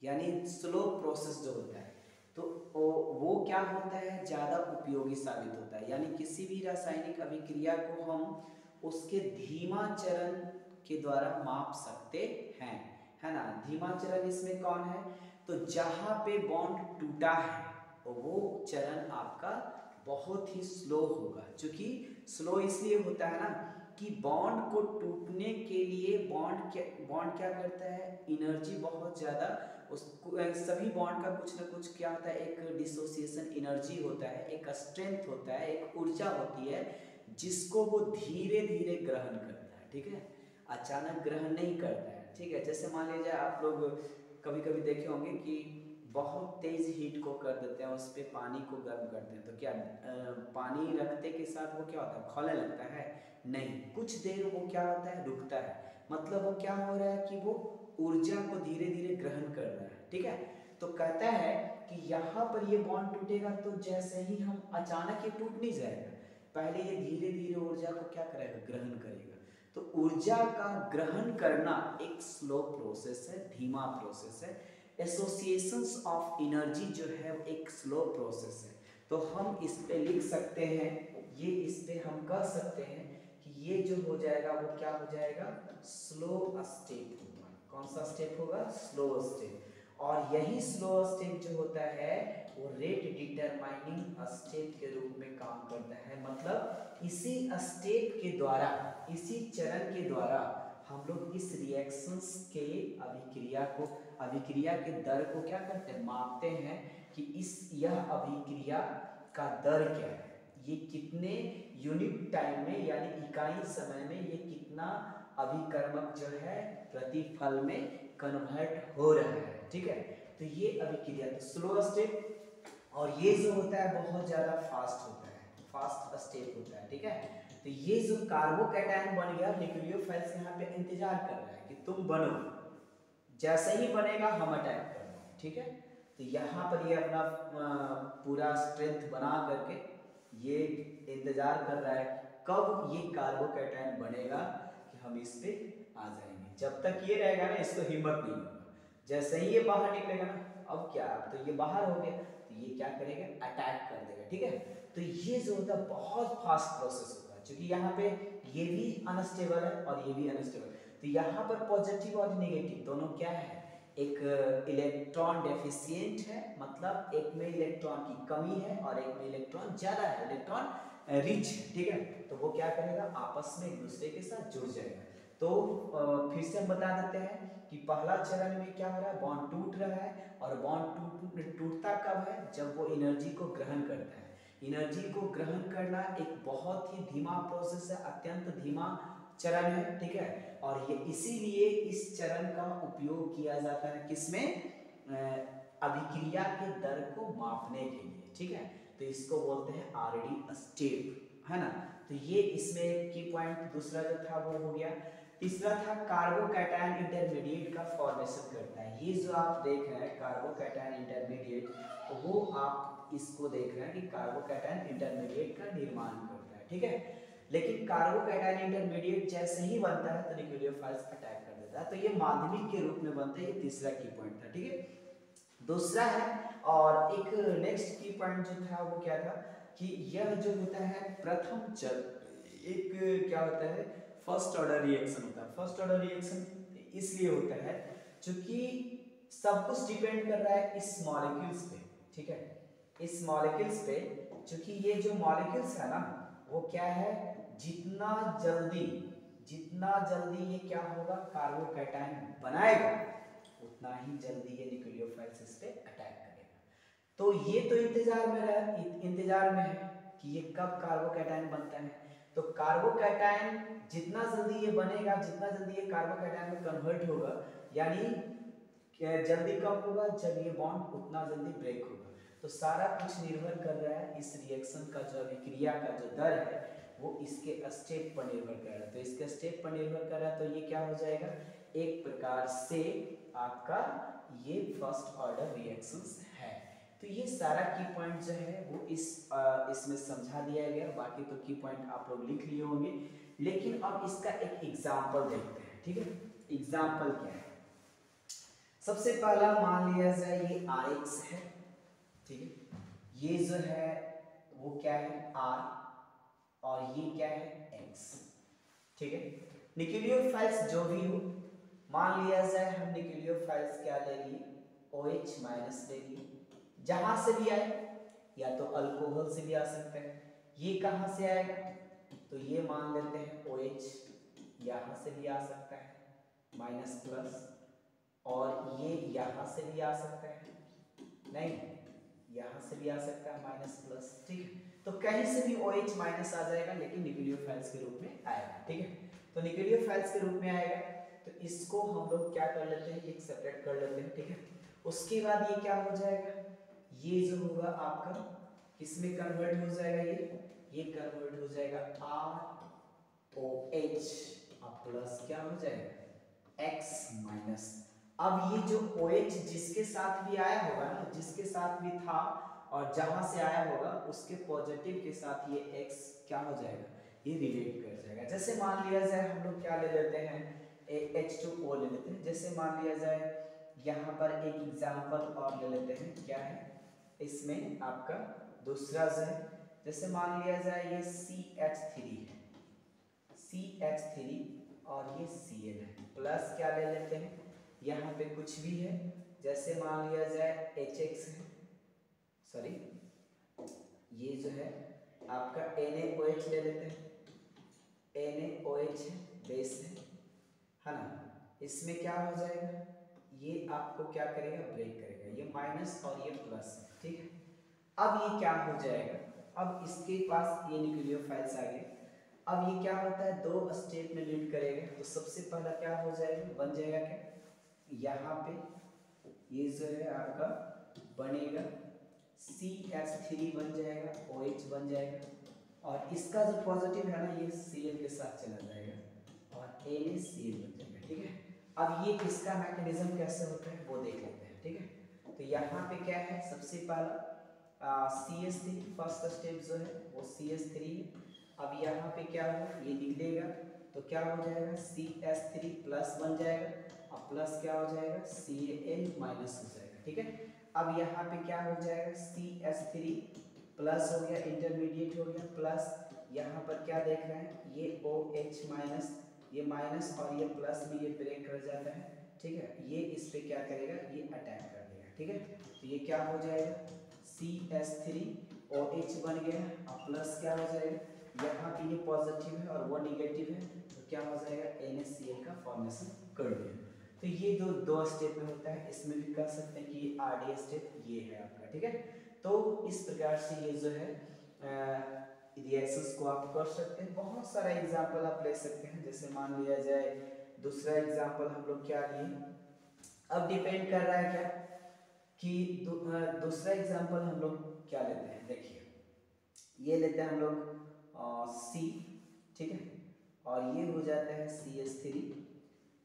यानी स्लो प्रोसेस जो होता है, तो वो क्या होता है, ज़्यादा उपयोगी साबित होता है। यानी किसी भी रासायनिक अभिक्रिया को हम उसके धीमा चरण के द्वारा माप सकते हैं, है ना। धीमा चरण इसमें कौन है, तो जहाँ पे बॉन्ड टूटा है वो चरण आपका बहुत ही स्लो होगा। क्योंकि स्लो इसलिए होता है ना कि बॉन्ड को टूटने के लिए बॉन्ड क्या करता है, एनर्जी बहुत ज़्यादा, उसको सभी बॉन्ड का कुछ ना कुछ क्या होता है, एक डिसोसिएशन एनर्जी होता है, एक स्ट्रेंथ होता है, एक ऊर्जा होती है, जिसको वो धीरे धीरे ग्रहण करता है, ठीक है, अचानक ग्रहण नहीं करता है, ठीक है। जैसे मान लीजिए आप लोग कभी कभी देखे होंगे कि बहुत तेज हीट को कर देते हैं, उस पर पानी को गर्म करते हैं, तो क्या पानी रखते के साथ वो क्या होता है, खौलने लगता है, नहीं, कुछ देर वो क्या होता है, रुकता है। मतलब वो क्या हो रहा है कि वो ऊर्जा को धीरे धीरे ग्रहण कर रहा है, ठीक है। तो कहता है कि यहाँ पर ये बॉन्ड टूटेगा तो जैसे ही हम अचानक ये टूट नहीं जाएगा, पहले ये धीरे धीरे ऊर्जा को क्या करेगा, ग्रहण करेगा। तो ऊर्जा का ग्रहण करना एक स्लो प्रोसेस है, धीमा प्रोसेस है। एसोसिएशंस ऑफ एनर्जी जो है एक स्लो प्रोसेस है। तो हम इस पे लिख सकते हैं, ये इस पे हम कह सकते हैं कि ये जो हो जाएगा वो क्या हो जाएगा, स्लो स्टेप होगा। कौन सा स्टेप होगा, स्लो स्टेप। और यही स्लो स्टेप जो होता है वो रेट डिटरमाइनिंग स्टेप के रूप में काम करता है। मतलब इसी स्टेप के द्वारा, इसी चरण के द्वारा हम लोग इस रिएक्शंस के अभिक्रिया को, अभिक्रिया के दर को क्या करते हैं, मापते हैं कि यह अभिक्रिया का दर क्या है, ये कितने यूनिट टाइम में यानी इकाई समय में ये कितना अभिकर्मक जो है प्रतिफल में कन्वर्ट हो रहा है। ठीक है, तो ये अभिक्रिया तो स्लो स्टेप, और ये जो होता है बहुत ज्यादा फास्ट होता है, फास्ट स्टेप होता है। ठीक है, तो ये जो कार्बोकैटायन बन गया, न्यूक्लियोफाइल्स यहाँ पे इंतजार कर रहा है कि तुम बनो, जैसे ही बनेगा हम अटैक कर देंगे। ठीक है, तो यहाँ पर ये अपना पूरा स्ट्रेंथ बना करके ये इंतजार कर रहा है कब ये कार्बोकैटायन बनेगा कि हम इस पे आ जाएंगे। जब तक ये रहेगा ना, इसको हिम्मत नहीं होगा। जैसे ही ये बाहर निकलेगा ना, अब क्या, अब तो ये बाहर हो गया, तो ये क्या करेगा, अटैक कर देगा। ठीक है, तो ये जो होता है बहुत फास्ट प्रोसेस होता है, क्योंकि यहाँ पे ये भी अनस्टेबल है और ये भी अनस्टेबल है। तो यहाँ पर पॉजिटिव और नेगेटिव दोनों क्या है, एक इलेक्ट्रॉन डेफिशिएंट है, मतलब एक में इलेक्ट्रॉन की कमी है और एक में इलेक्ट्रॉन ज्यादा है, इलेक्ट्रॉन रिच है। ठीक है, तो वो क्या करेगा, आपस में एक दूसरे के साथ जुड़ जाएगा। तो फिर से हम बता देते हैं कि पहला चरण में क्या हो रहा है, बॉन्ड टूट रहा है, और बॉन्ड टूटता कब है, जब वो एनर्जी को ग्रहण करता है। एनर्जी को ग्रहण करना एक बहुत ही धीमा प्रोसेस है, अत्यंत धीमा चरण है। ठीक है, और ये इसीलिए इस चरण का उपयोग किया जाता है किसमें, अभिक्रिया के दर को मापने के लिए। ठीक है, तो इसको बोलते हैं आरडी स्टेप, है ना। तो ये इसमें की पॉइंट दूसरा जो था वो हो गया। तीसरा था कार्बोकैटायन इंटरमीडिएट का फॉर्मेशन करता है। ये जो आप देख रहे हैं कार्बोकैटायन इंटरमीडिएट, तो वो आप इसको देख रहे हैं कि कार्बोकैटायन इंटरमीडिएट का निर्माण करता है। ठीक है, लेकिन कार्बोकैटायन इंटरमीडिएट जैसे ही बनता है तो न्यूक्लियोफाइल्स अटैक कर देता है, तो ये माध्यमिक के रूप में बनता है। ये तीसरा की पॉइंट था। ठीक है, दूसरा है, और एक नेक्स्ट की पॉइंट जो था वो क्या था कि यह जो होता है प्रथम चरण, एक क्या होता है, फर्स्ट ऑर्डर रिएक्शन होता है। फर्स्ट ऑर्डर रिएक्शन इसलिए होता है क्योंकि सब कुछ डिपेंड कर रहा है इस मॉलिक्यूल्स पे। ठीक है, इस मॉलिक्यूल्स पे, क्योंकि ये जो मॉलिक्यूल्स है ना वो क्या है, जितना जल्दी ये क्या होगा, कार्बोकैटायन बनाएगा, उतना ही जल्दी ये न्यूक्लियोफाइल्स इस पे अटैक करेगा। तो ये तो इंतजार में है कि ये कब कार्बोकैटायन बनता है। तो कार्बोकैटायन जितना जल्दी ये बनेगा, जितना जल्दी ये कार्बोकैटायन में कन्वर्ट होगा, यानी जल्दी कब होगा, जब ये बॉन्ड उतना जल्दी ब्रेक होगा। तो सारा कुछ निर्भर कर रहा है इस रिएक्शन का, जो अभिक्रिया का जो दर है वो इसके स्टेप पर निर्भर कर रहा है। तो इसके स्टेप पर निर्भर कर रहा है, तो ये क्या हो जाएगा, एक प्रकार से आपका ये फर्स्ट ऑर्डर रिएक्शंस है। तो ये सारा की पॉइंट जो है वो इसमें समझा दिया गया। बाकी तो की पॉइंट आप लोग लिख लिए होंगे, लेकिन अब इसका एक एग्जाम्पल देखते हैं। ठीक है, एग्जाम्पल क्या है, सबसे पहला मान लिया जाए ये Rx है। ठीक है, ये जो है वो क्या है, R, और ये क्या है, X। ठीक है, न्यूक्लियोफाइल्स जो भी हो, मान लिया जाए हम न्यूक्लियोफाइल्स क्या ले लिए, OH माइनस ले लिए, जहां से भी आए, या तो अल्कोहल से भी आ सकता है। ये कहां से आएगा, तो ये मान लेते हैं OH, यहां से भी आ सकता है माइनस प्लस, और ये यहां से भी आ सकता है, नहीं यहां से भी आ सकता है माइनस प्लस। ठीक है, तो कहीं से भी OH माइनस आ जाएगा, लेकिन न्यूक्लियोफाइल्स के रूप में आएगा। ठीक है, तो न्यूक्लियोफाइल्स के रूप में आएगा, तो इसको हम लोग क्या कर लेते हैं, एक सेपरेट कर लेते हैं। ठीक है, उसके बाद ये क्या हो जाएगा, ये जो होगा आपका किसमें कन्वर्ट हो जाएगा, ये कन्वर्ट हो जाएगा ROH, अब प्लस क्या हो जाएगा X माइनस। अब ये जो OH जिसके साथ भी आया होगा ना, जिसके साथ भी था और जहां से आया होगा उसके पॉजिटिव के साथ ये X क्या हो जाएगा, ये रिलेट कर जाएगा। जैसे मान लिया जाए हम लोग क्या ले लेते हैं, H2O ले लेते हैं। जैसे मान लिया जाए यहाँ पर एक एग्जाम्पल और ले लेते हैं, क्या है इसमें आपका दूसरा जो है जैसे मान लिया जाए ये CH3 है, CH3 और ये Cl है, प्लस क्या ले लेते हैं यहाँ पे कुछ भी है, जैसे मान लिया जाए HX है, सॉरी ये जो है आपका NaOH ले लेते हैं, NaOH है, बेस है ना। इसमें क्या हो जाएगा, ये आपको क्या करेगा, ब्रेक करेगा, ये माइनस और ये प्लस, ठीक है। अब ये क्या हो जाएगा, अब इसके पास ये न्यूक्लियोफाइल्स आ गए, अब ये क्या होता है दो स्टेप में लीड करेगा। तो सबसे पहला क्या हो जाएगा, बन जाएगा क्या, यहाँ पे ये जो है आपका बनेगा CH3 बन जाएगा, OH बन जाएगा, और इसका जो पॉजिटिव है ना ये Cl के साथ चला जाएगा और NaCl बन जाएगा, ठीक है। अब ये इसका मैकेनिज्म कैसे होता है वो देख लेते हैं, ठीक है। तो यहाँ पे क्या है, सबसे पहला CH3 फर्स्ट स्टेप जो है वो CH3 है। अब यहाँ पे क्या होगा, ये निकलेगा तो क्या हो जाएगा CH3 प्लस बन जाएगा, और प्लस क्या हो जाएगा Cl माइनस हो जाएगा, ठीक है। अब यहाँ पे क्या हो जाएगा CH3 प्लस हो गया, इंटरमीडिएट हो गया, प्लस यहाँ पर क्या देख रहे हैं ये OH माइनस, ये माइनस और ये प्लस में ये ब्रेक कर जाता है, ठीक है। ये इस पे क्या करेगा, ये अटैक कर देगा, ठीक है। तो ये क्या हो जाएगा CH3 OH बन गया, और प्लस क्या हो जाएगा, यहाँ पे ये पॉजिटिव है और वो निगेटिव है, तो क्या हो जाएगा NaCl का फॉर्मेशन कर दिया। तो ये दो स्टेप में होता है, इसमें भी कर सकते हैं कि RDA स्टेप ये है आपका, ठीक है। तो इस प्रकार से ये जो है रिएक्शंस को आप कर सकते हैं। बहुत सारा एग्जांपल आप ले सकते हैं, जैसे मान लिया जाए दूसरा एग्जांपल हम लोग क्या लिए, अब डिपेंड कर रहा है क्या कि दूसरा एग्जांपल हम लोग क्या लेते हैं, देखिए ये लेते हैं हम लोग C, ठीक है, और ये हो जाता है CH3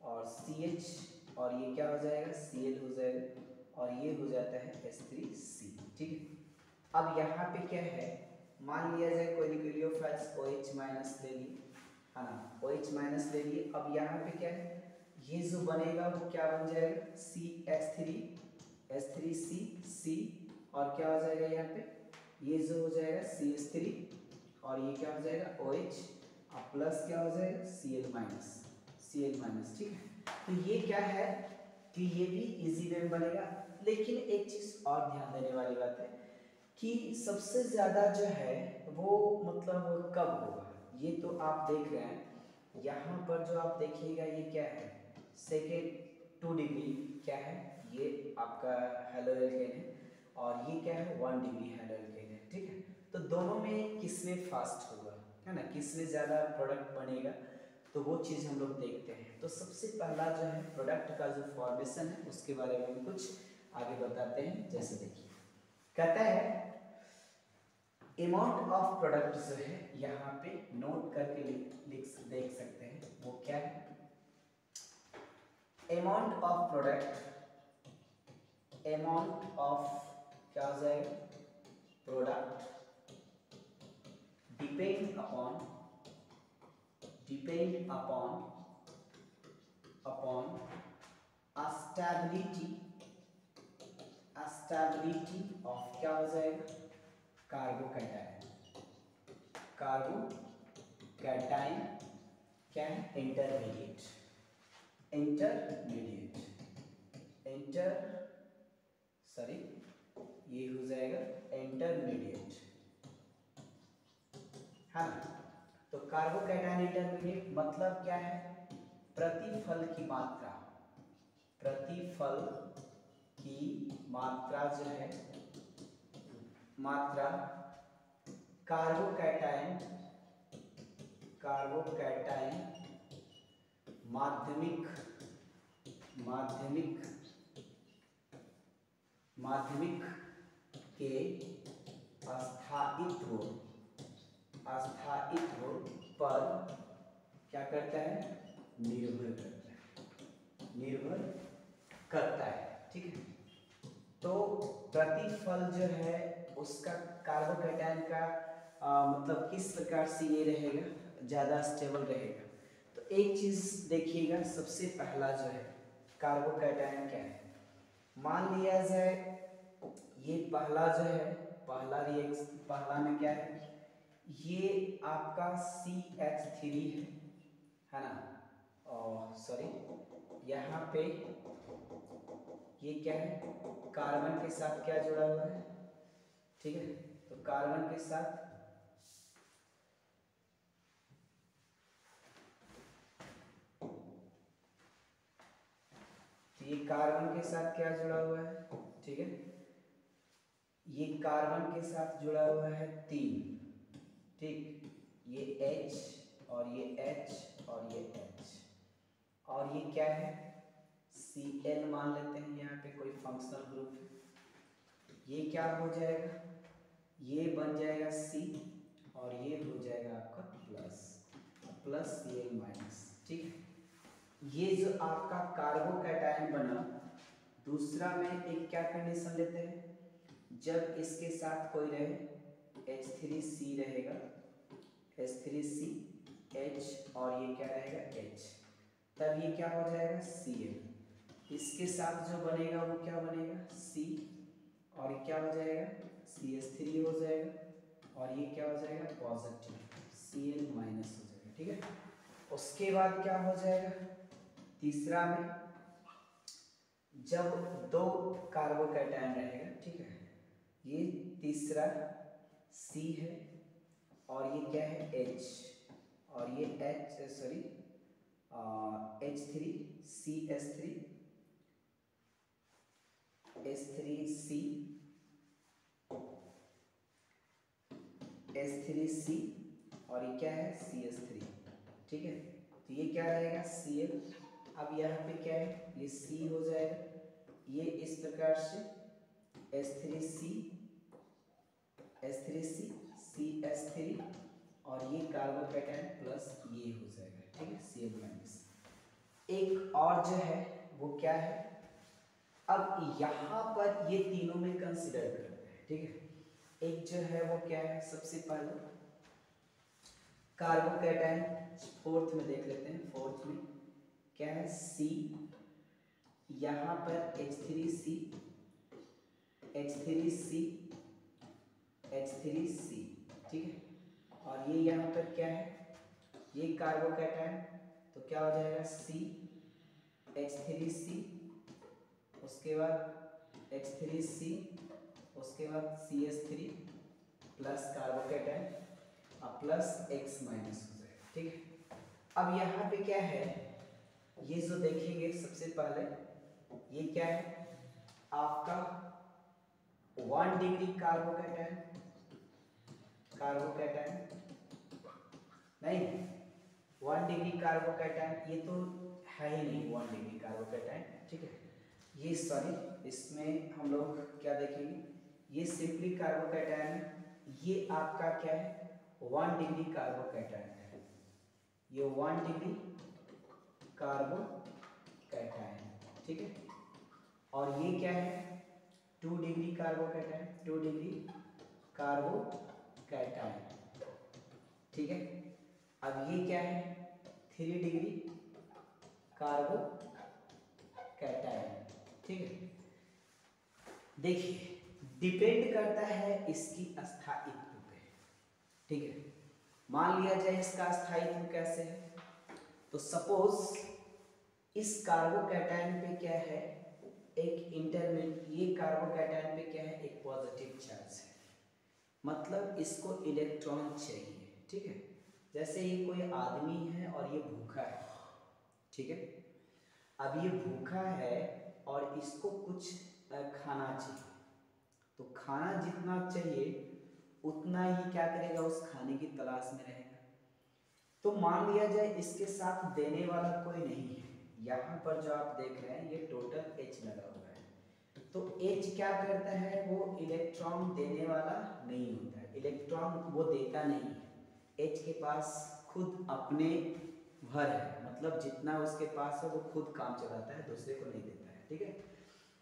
और CH, और ये क्या हो जाएगा Cl हो जाएगा, और ये हो जाता है H3C, ठीक है। अब यहाँ पे क्या है, मान लिया जाए कोई न्यूक्लियोफाइल्स OH माइनस ले लिए, है ना, OH माइनस ले लिए। अब यहाँ पे क्या है, ये जो बनेगा वो क्या बन जाएगा CH3 H3C C, और क्या हो जाएगा यहाँ पे ये जो हो जाएगा CH3, और ये क्या हो जाएगा OH, और प्लस क्या हो जाएगा Cl माइनस, ठीक है। तो ये क्या है कि ये भी इजी वे में बनेगा, लेकिन एक चीज और ध्यान देने वाली बात है कि सबसे ज्यादा जो है वो मतलब कब होगा, ये तो आप देख रहे हैं यहाँ पर जो आप देखिएगा ये क्या है सेकेंड 2 डिग्री क्या है, ये आपका हेलोएल्केन है, और ये क्या है 1 डिग्री हेलोएल्केन है, ठीक है। तो दोनों में किसमें फास्ट होगा, है ना, किसमें ज़्यादा प्रोडक्ट बनेगा, तो वो चीज़ हम लोग देखते हैं। तो सबसे पहला जो है प्रोडक्ट का जो फॉर्मेशन है उसके बारे में कुछ आगे बताते हैं। जैसे देखिए कहता है अमाउंट ऑफ प्रोडक्ट जो है यहाँ पे नोट करके देख सकते हैं, वो क्या है, amount of product, amount of क्या हो जाएगा product depend upon stability of क्या हो जाएगा कार्बोकैटायन क्या है ये हो जाएगा इंटरमीडिएट, हाँ। तो कार्बोकैटायन इंटरमीडिएट मतलब क्या है, प्रतिफल की मात्रा जो है कार्बोकैटायन माध्यमिक के स्थायित्व पर क्या करता है, निर्भर करता है, ठीक है। तो प्रतिफल जो है उसका कार्बोकैटायन का मतलब किस प्रकार से ये रहेगा, ज़्यादा स्टेबल रहेगा। तो एक चीज़ देखिएगा, सबसे पहला जो है कार्बोकैटायन क्या है, मान लिया जाए ये पहला जो है पहला में क्या है, ये आपका CH3 है ना, और सॉरी यहाँ पे ये क्या है, कार्बन के साथ क्या जुड़ा हुआ है, ठीक है। तो कार्बन के साथ ये कार्बन के साथ क्या जुड़ा हुआ है, ठीक है। ये कार्बन के साथ जुड़ा हुआ है 3, ठीक। ये H और ये H और ये H, और ये क्या है, Cl मान लेते हैं, यहाँ पे कोई फंक्शनल ग्रुप है। ये क्या हो जाएगा, ये बन जाएगा C और ये हो जाएगा आपका प्लस, प्लस ये माइनस, ठीक है। ये जो आपका कार्बोकैटायन बना, दूसरा में एक क्या कंडीशन लेते हैं, जब इसके साथ कोई रहे H3C रहेगा, H3C H और ये क्या रहेगा H, तब ये क्या हो जाएगा Cl। इसके साथ जो बनेगा वो क्या बनेगा C, और ये क्या हो जाएगा CH3 हो जाएगा, और ये क्या हो जाएगा पॉजिटिव Cl माइनस हो जाएगा, ठीक है। उसके बाद क्या हो जाएगा, तीसरा में जब 2 कार्बोकैटायन रहेगा, ठीक है, ये तीसरा C है और ये क्या है H, और ये H3 CH3 H3C H3C और ये क्या है CH3, ठीक है। तो ये क्या रहेगा Cl। अब यहाँ पे क्या है, ये C हो जाएगा, ये इस प्रकार से H3C CH3 और ये कार्बोकैटायन प्लस ये हो जाएगा, ठीक है, Cl माइनस। एक और जो है वो क्या है, अब यहाँ पर ये तीनों में कंसिडर करते हैं, ठीक है। एक जो है वो क्या है, सबसे पहले कार्बोकैटायन, फोर्थ में देख लेते हैं, फोर्थ में क्या है C, यहाँ पर H3C H3C, ठीक है। और ये यहाँ पर क्या है, ये कार्बोकैटायन, तो क्या हो जाएगा C H3C, उसके बाद H3C, उसके बाद CH3 प्लस कार्बोकैटायन और प्लस X माइनस हो जाएगा, ठीक है। अब यहाँ पे क्या है, ये जो देखेंगे सबसे पहले, ये क्या है आपका 1 डिग्री कार्बोकैटायन नहीं, 1 डिग्री कार्बोकैटायन, ये तो है ही नहीं 1 डिग्री कार्बोकैटायन, ठीक है। ये सॉरी, इसमें हम लोग क्या देखेंगे, ये सिंपली कार्बोकैटायन है, ये आपका क्या है 1 डिग्री कार्बोकैटायन है, ये 1 डिग्री कार्बोकैटायन, ठीक है। और ये क्या है 2 डिग्री कार्बोकैटायन, 2 डिग्री कार्बोकैटायन, ठीक है। अब ये क्या है 3 डिग्री कार्बोकैटायन, ठीक है। देखिए डिपेंड करता है इसकी स्थायित्व पे, ठीक है। मान लिया जाए इसका स्थायित्व कैसे है, तो सपोज इस कार्बोकैटायन पे क्या है, एक इंटरमीडिएट, ये कार्बोकैटायन पे क्या है एक पॉजिटिव चार्ज है, मतलब इसको इलेक्ट्रॉन चाहिए, ठीक है। जैसे ये कोई आदमी है और ये भूखा है, ठीक है। अब ये भूखा है और इसको कुछ खाना चाहिए, तो खाना जितना चाहिए उतना ही क्या करेगा, उस खाने की तलाश में रहेगा। तो मान लिया जाए इसके साथ देने वाला कोई नहीं है, यहाँ पर जो आप देख रहे हैं ये टोटल H लगा हुआ है, तो H क्या करता है, वो इलेक्ट्रॉन देने वाला नहीं होता है, इलेक्ट्रॉन वो देता नहीं है। H के पास खुद अपने भर है, मतलब जितना उसके पास है वो खुद काम चलाता है, दूसरे को नहीं देता है, ठीक है।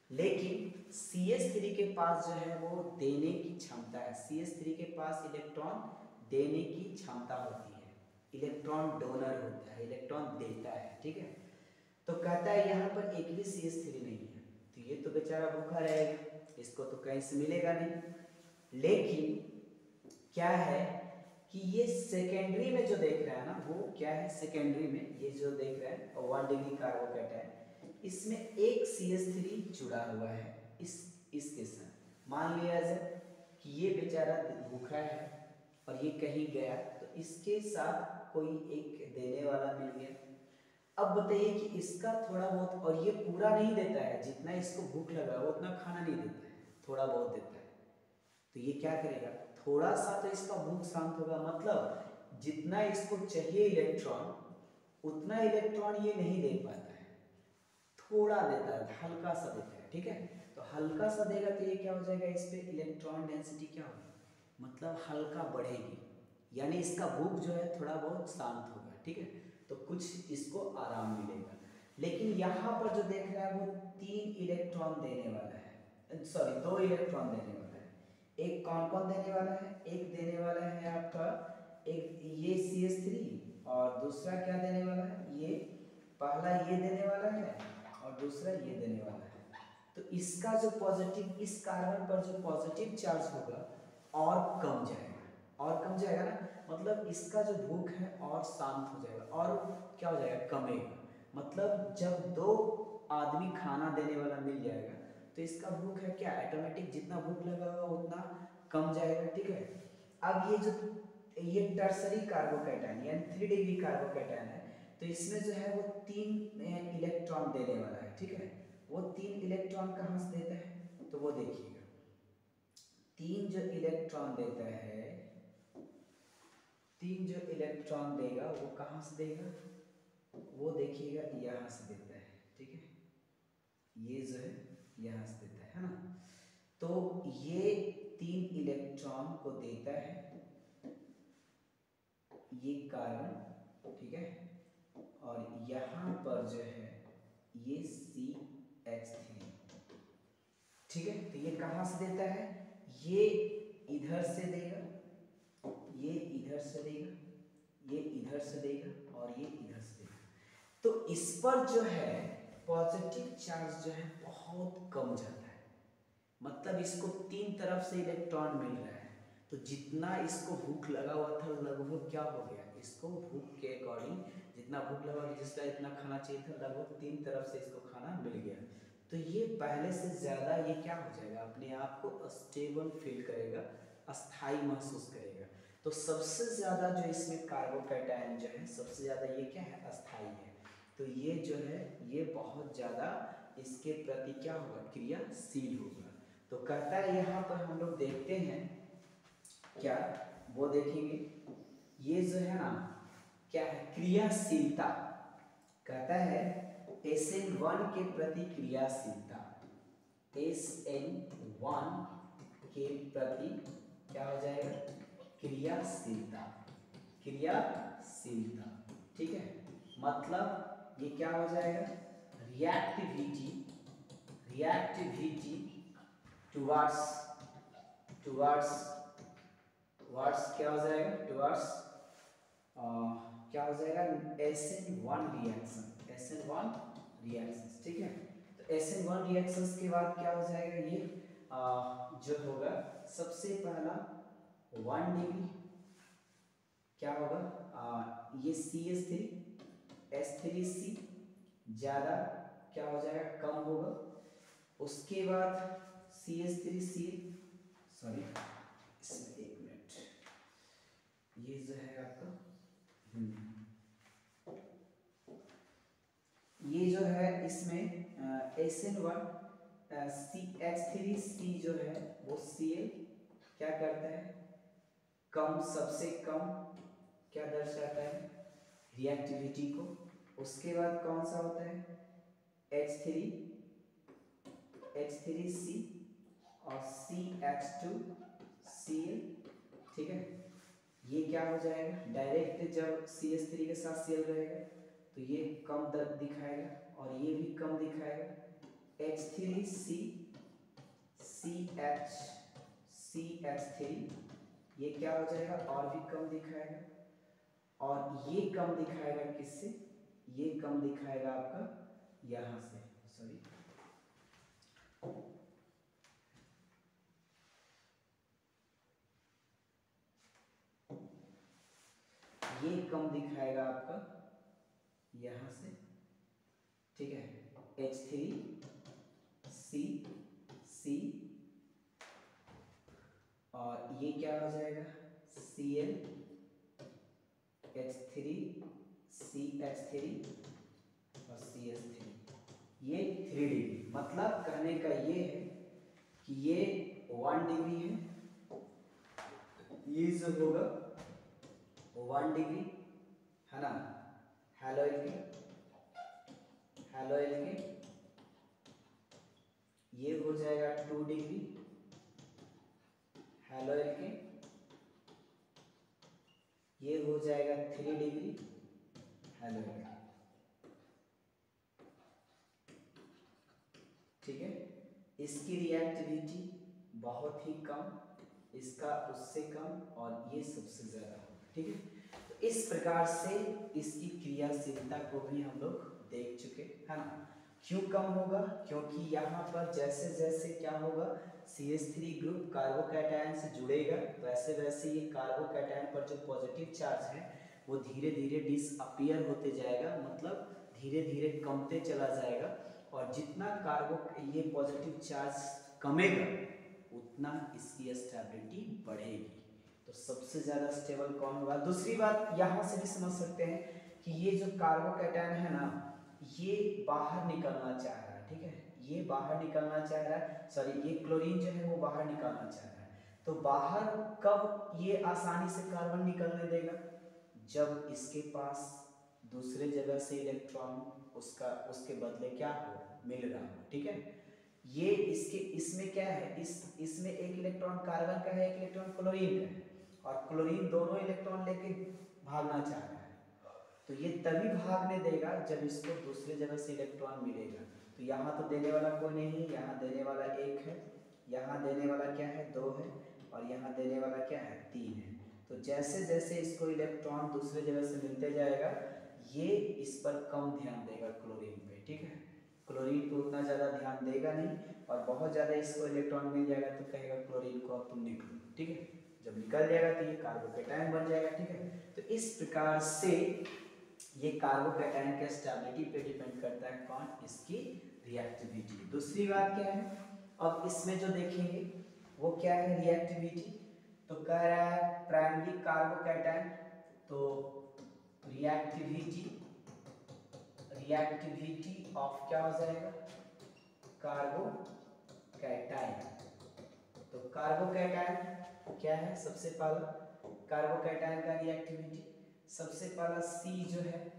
लेकिन CH3 के पास जो है वो देने की क्षमता है, CH3 के पास इलेक्ट्रॉन देने की क्षमता होती है, इलेक्ट्रॉन डोनर होता है, इलेक्ट्रॉन देता है, ठीक है। तो कहता है यहाँ पर एक भी CH3 नहीं है, तो ये तो बेचारा भूखा रहेगा, इसको तो कहीं से मिलेगा नहीं, लेकिन क्या है कि ये सेकेंडरी में जो देख रहा है ना, वो क्या है, सेकेंडरी में ये जो देख रहा है 1 डिग्री कार्बोकैटायन, इसमें एक CH3 जुड़ा हुआ है इसके साथ। मान लिया जाए कि ये बेचारा भूखा है और ये कहीं गया, तो इसके साथ कोई एक देने वाला मिल गया। अब बताइए कि इसका थोड़ा बहुत, और ये पूरा नहीं देता है, जितना इसको भूख लगा वो उतना खाना नहीं देता है, थोड़ा बहुत देता है। तो ये क्या करेगा, थोड़ा सा तो इसका भूख शांत होगा, मतलब जितना इसको चाहिए इलेक्ट्रॉन उतना इलेक्ट्रॉन ये नहीं दे पाता है, थोड़ा देता है, हल्का सा देता है, ठीक है। तो हल्का सा देगा तो ये क्या हो जाएगा, इस पे इलेक्ट्रॉन डेंसिटी क्या होगी, मतलब हल्का बढ़ेगी, यानी इसका भूख जो है थोड़ा बहुत शांत होगा, ठीक है। तो कुछ इसको आराम मिलेगा। लेकिन यहाँ पर जो देख रहा है वो 3 इलेक्ट्रॉन देने वाला है, सॉरी 2 इलेक्ट्रॉन देने वाला है। एक कौन कौन देने वाला है, एक देने वाला है आपका, एक ये CH3, और दूसरा क्या देने वाला है, ये पहला ये देने वाला है और दूसरा ये देने वाला है। तो इसका जो पॉजिटिव, इस कार्बन पर जो पॉजिटिव चार्ज होगा और कम जाएगा, और कम जाएगा ना, मतलब इसका जो भूख है और शांत हो जाएगा, और क्या हो जाएगा, कमेगा। मतलब जब 2 आदमी खाना देने वाला मिल जाएगा तो इसका भूख है क्या, ऑटोमेटिक जितना भूख लगा होगा उतना कम जाएगा, ठीक है। अब ये जो ये टर्सरी कार्बोकैटायन यानी 3 डिग्री कार्बोकैटायन है, तो इसमें जो है वो 3 इलेक्ट्रॉन देने वाला है, ठीक है। वो 3 इलेक्ट्रॉन कहाँ से देता है, तो वो देखिएगा, 3 जो इलेक्ट्रॉन देता है, 3 जो इलेक्ट्रॉन देगा वो कहाँ से देगा, वो देखिएगा यहाँ से देता है, ठीक है। ये जो है यहाँ से देता है ना। तो ये 3 इलेक्ट्रॉन को देता है ये कार्बन, ठीक है। और यहाँ पर जो है ये CH3, ठीक है। तो ये कहाँ से देता है, ये इधर से देगा, ये इधर से देगा, ये इधर से देगा और ये इधर से देगा। तो इस पर जो है पॉजिटिव चार्ज जो है बहुत कम जाता है, मतलब इसको 3 तरफ से इलेक्ट्रॉन मिल रहा है। तो जितना इसको भूख लगा हुआ था लगभग क्या हो गया, इसको भूख के अकॉर्डिंग जितना भूख लगा, जिसका इतना खाना चाहिए था, लगभग 3 तरफ से इसको खाना मिल गया। तो ये पहले से ज़्यादा ये क्या हो जाएगा, अपने आप को स्टेबल फील करेगा, अस्थाई महसूस करेगा। तो सबसे ज़्यादा जो इसमें कार्बोकैटायन जो है सबसे ज़्यादा ये क्या है, अस्थाई है। तो ये जो है ये बहुत ज़्यादा इसके प्रति क्या होगा, क्रियाशील होगा। तो कहता है यहाँ पर हम लोग देखते हैं क्या, वो देखेंगे ये जो है ना क्या है, क्रियाशीलता। कहता है SN1 के प्रति क्रियाशीलता, SN1 के प्रति क्या हो जाएगा, क्रियाशीलता, क्रियाशीलता, ठीक है। मतलब ये क्या हो जाएगा, रिएक्टिविटी, रिएक्टिविटी टुवर्ड्स, टुवर्ड्स क्या हो जाएगा, टुवर्ड्स क्या हो जाएगा, SN1 रिएक्शन, SN1 रिएक्शन, ठीक है। तो SN1 रिएक्शंस के बाद क्या हो जाएगा, ये जो होगा सबसे पहला 1 डिग्री क्या होगा, ये CH3 S3C ज़्यादा क्या हो जाएगा, कम होगा। उसके बाद CH3C, सॉरी इसमें एक मिनट, ये जो है आपका ये जो है इसमें SN1 CH3C जो है वो Cl क्या करता है, कम, सबसे कम क्या दर्शाता है, रिएक्टिविटी को। उसके बाद कौन सा होता है, H3C और CH2Cl, ठीक है। ये क्या हो जाएगा, डायरेक्ट जब CH3 के साथ Cl रहेगा तो ये कम दर्द दिखाएगा और ये भी कम दिखाएगा। H3C CH3 ये क्या हो जाएगा, और भी कम दिखाएगा, और ये कम दिखाएगा किससे, ये कम दिखाएगा आपका यहाँ से, सॉरी ये कम दिखाएगा आपका यहाँ से, ठीक है, H3C और ये क्या हो जाएगा Cl H3CH3 और CH3, ये 3 डिग्री। मतलब कहने का ये है कि ये 1 डिग्री है, ये जो होगा 1 डिग्री है ना, हैलोइड के ये हो जाएगा 2 डिग्री हैलोइड के, ये हो जाएगा 3 डिग्री हैलोइड के, ठीक है। इसकी रिएक्टिविटी बहुत ही कम, इसका उससे कम और ये सबसे ज्यादा होगा, ठीक है। तो इस प्रकार से इसकी क्रियाशीलता को भी हम लोग देख चुके है ना। क्यों कम होगा? क्योंकि यहाँ पर जैसे जैसे क्या होगा, CH3 ग्रुप कार्बोकैटायन से जुड़ेगा, वैसे वैसे ये कार्बोकैटायन पर जो पॉजिटिव चार्ज है वो धीरे धीरे डिसअपीयर होते जाएगा, मतलब धीरे धीरे कमते चला जाएगा। और जितना ये पॉजिटिव चार्ज कमेगा उतना इसकी स्टेबिलिटी बढ़ेगी। तो सबसे ज्यादा स्टेबल कौन होगा? दूसरी बात यहाँ से भी समझ सकते हैं कि ये जो कार्बोकैटायन है ना, ये बाहर निकलना चाह रहा है, ठीक है, ये बाहर निकलना चाह रहा है, सॉरी ये क्लोरीन जो है वो बाहर निकलना चाह रहा है। तो बाहर कब ये आसानी से कार्बन निकलने देगा? जब इसके पास दूसरे जगह से इलेक्ट्रॉन उसके बदले क्या हो, मिल रहा हो, ठीक है। ये इसमें क्या है, इसमें एक इलेक्ट्रॉन कार्बन का है, एक इलेक्ट्रॉन क्लोरीन का है, और क्लोरीन दोनों इलेक्ट्रॉन लेके भागना चाह रहा है। तो ये तभी भागने देगा जब इसको दूसरे जगह से इलेक्ट्रॉन मिलेगा। तो यहाँ तो देने वाला कोई नहीं है, यहाँ देने वाला 1 है, यहाँ देने वाला क्या है 2 है, और यहाँ देने वाला क्या है 3 है। तो जैसे जैसे इसको इलेक्ट्रॉन दूसरे जगह से मिलते जाएगा, ये इस पर कम ध्यान देगा क्लोरीन पे, ठीक है। क्लोरीन पे उतना ज़्यादा ध्यान देगा नहीं, और बहुत ज़्यादा इसको इलेक्ट्रॉन मिल जाएगा तो कहेगा क्लोरीन को अब तुम निकलो, ठीक है। जब निकल जाएगा तो ये कार्बोकैटायन बन जाएगा, ठीक है। तो इस प्रकार से ये कार्बोकैटायन के स्टेबिलिटी पे डिपेंड करता है कौन, इसकी रिएक्टिविटी। दूसरी बात क्या है, अब इसमें जो देखेंगे वो क्या है रिएक्टिविटी, तो कह रहा है प्राइमरी कार्बोकैटायन, तो रिएक्टिविटी ऑफ क्या हो जाएगा, कार्बोकैटायन। तो कार्बोकैटायन क्या है, सबसे पहला कार्बोकैटायन का रिएक्टिविटी, सबसे पहला C जो है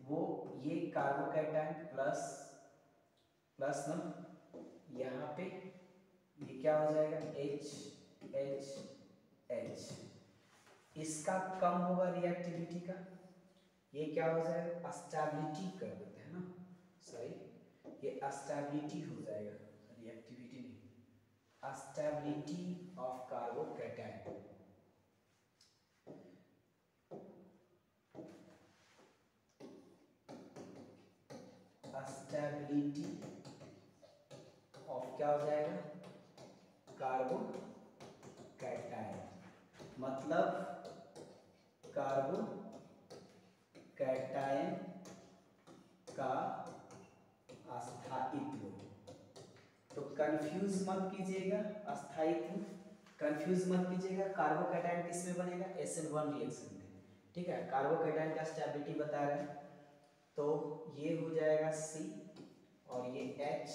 वो ये कार्बोकैटायन प्लस ना, यहाँ पे ये क्या हो जाएगा H, इसका कम होगा रिएक्टिविटी का, ये क्या हो जाएगा स्टेबिलिटी कर देते हैं ना, सॉरी ये स्टेबिलिटी हो जाएगा, रिएक्टिविटी नहीं, stability of carbocation. Stability of क्या हो जाएगा कार्बोकैटायन, मतलब कार्बोकैटायन का अस्थायित्व। तो कंफ्यूज मत कीजिएगा, अस्थायित्व कंफ्यूज मत कीजिएगा। कार्बोकैटायन किस में बनेगा, SN1 रिएक्शन में, ठीक है। कार्बोकैटायन का स्टेबिलिटी बता रहे हैं, तो ये हो जाएगा C, और ये H,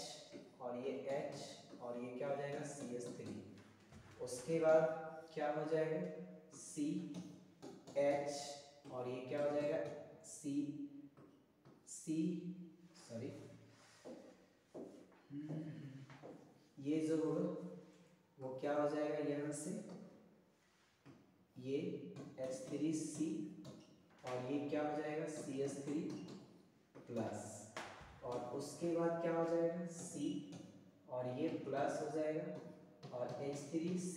और ये H, और ये क्या हो जाएगा CH3। उसके बाद क्या हो जाएगा CH, और ये क्या हो जाएगा सॉरी ये जो होगा वो क्या हो जाएगा, यहाँ से ये H3C, और ये क्या हो जाएगा CH3 प्लस, और उसके बाद क्या हो जाएगा C, और ये प्लस हो जाएगा, और H3C,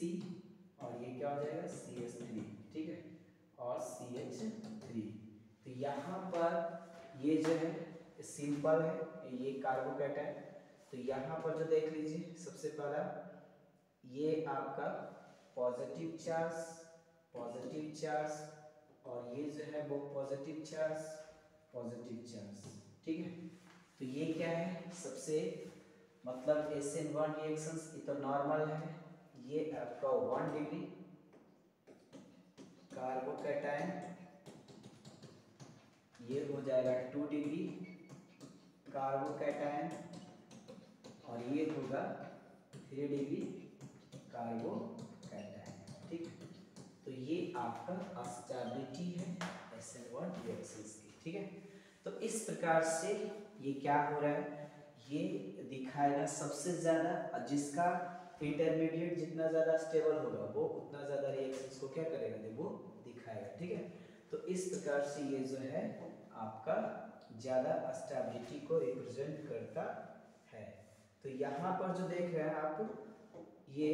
और ये क्या हो जाएगा CH3, ठीक है, और CH3। तो यहाँ पर ये जो है सिंपल है, ये कार्बोकैटायन। तो यहाँ पर जो देख लीजिए, सबसे पहला ये आपका पॉजिटिव चार्ज और ये जो है वो पॉजिटिव चार्ज, ठीक है। तो ये क्या है, सबसे मतलब SN1 रिएक्शंस ये तो नॉर्मल है, ये आपका 1 डिग्री कार्बोकैटायन, ये हो जाएगा 2 डिग्री कार्बोकैटायन, और ये होगा 3 डिग्री कार्बोकैटायन, ठीक। तो ये आपका स्टेबिलिटी है SN1 रिएक्शंस की, ठीक है। तो इस प्रकार से ये क्या हो रहा है, ये दिखाएगा सबसे ज्यादा, जिसका इंटरमीडिएट जितना ज्यादा स्टेबल होगा वो उतना ज्यादा रिएक्शंस को क्या करेगा, वो दिखाएगा, ठीक है। तो इस प्रकार से ये जो है आपका ज्यादा स्टेबिलिटी को रिप्रेजेंट करता है। तो यहाँ पर जो देख रहे हैं आप, ये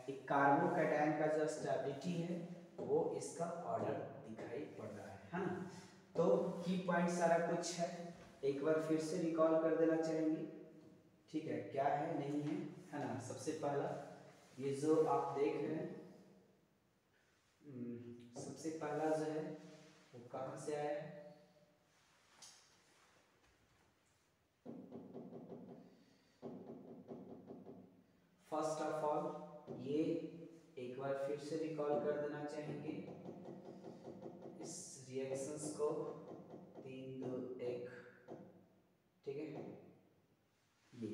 एक कार्बोकैटायन का जो स्टेबिलिटी है वो इसका ऑर्डर दिखाई पड़ रहा है ना। तो की पॉइंट सारा कुछ है, एक बार फिर से रिकॉल कर देना चाहेंगे, ठीक है, क्या है नहीं है ना। सबसे पहला ये जो आप देख रहे हैं, सबसे पहला जो है वो कहाँ से आया है, फर्स्ट ऑफ ऑल ये एक बार फिर से रिकॉल कर देना चाहेंगे इस रिएक्शंस को, 3 2 1, ठीक है। ये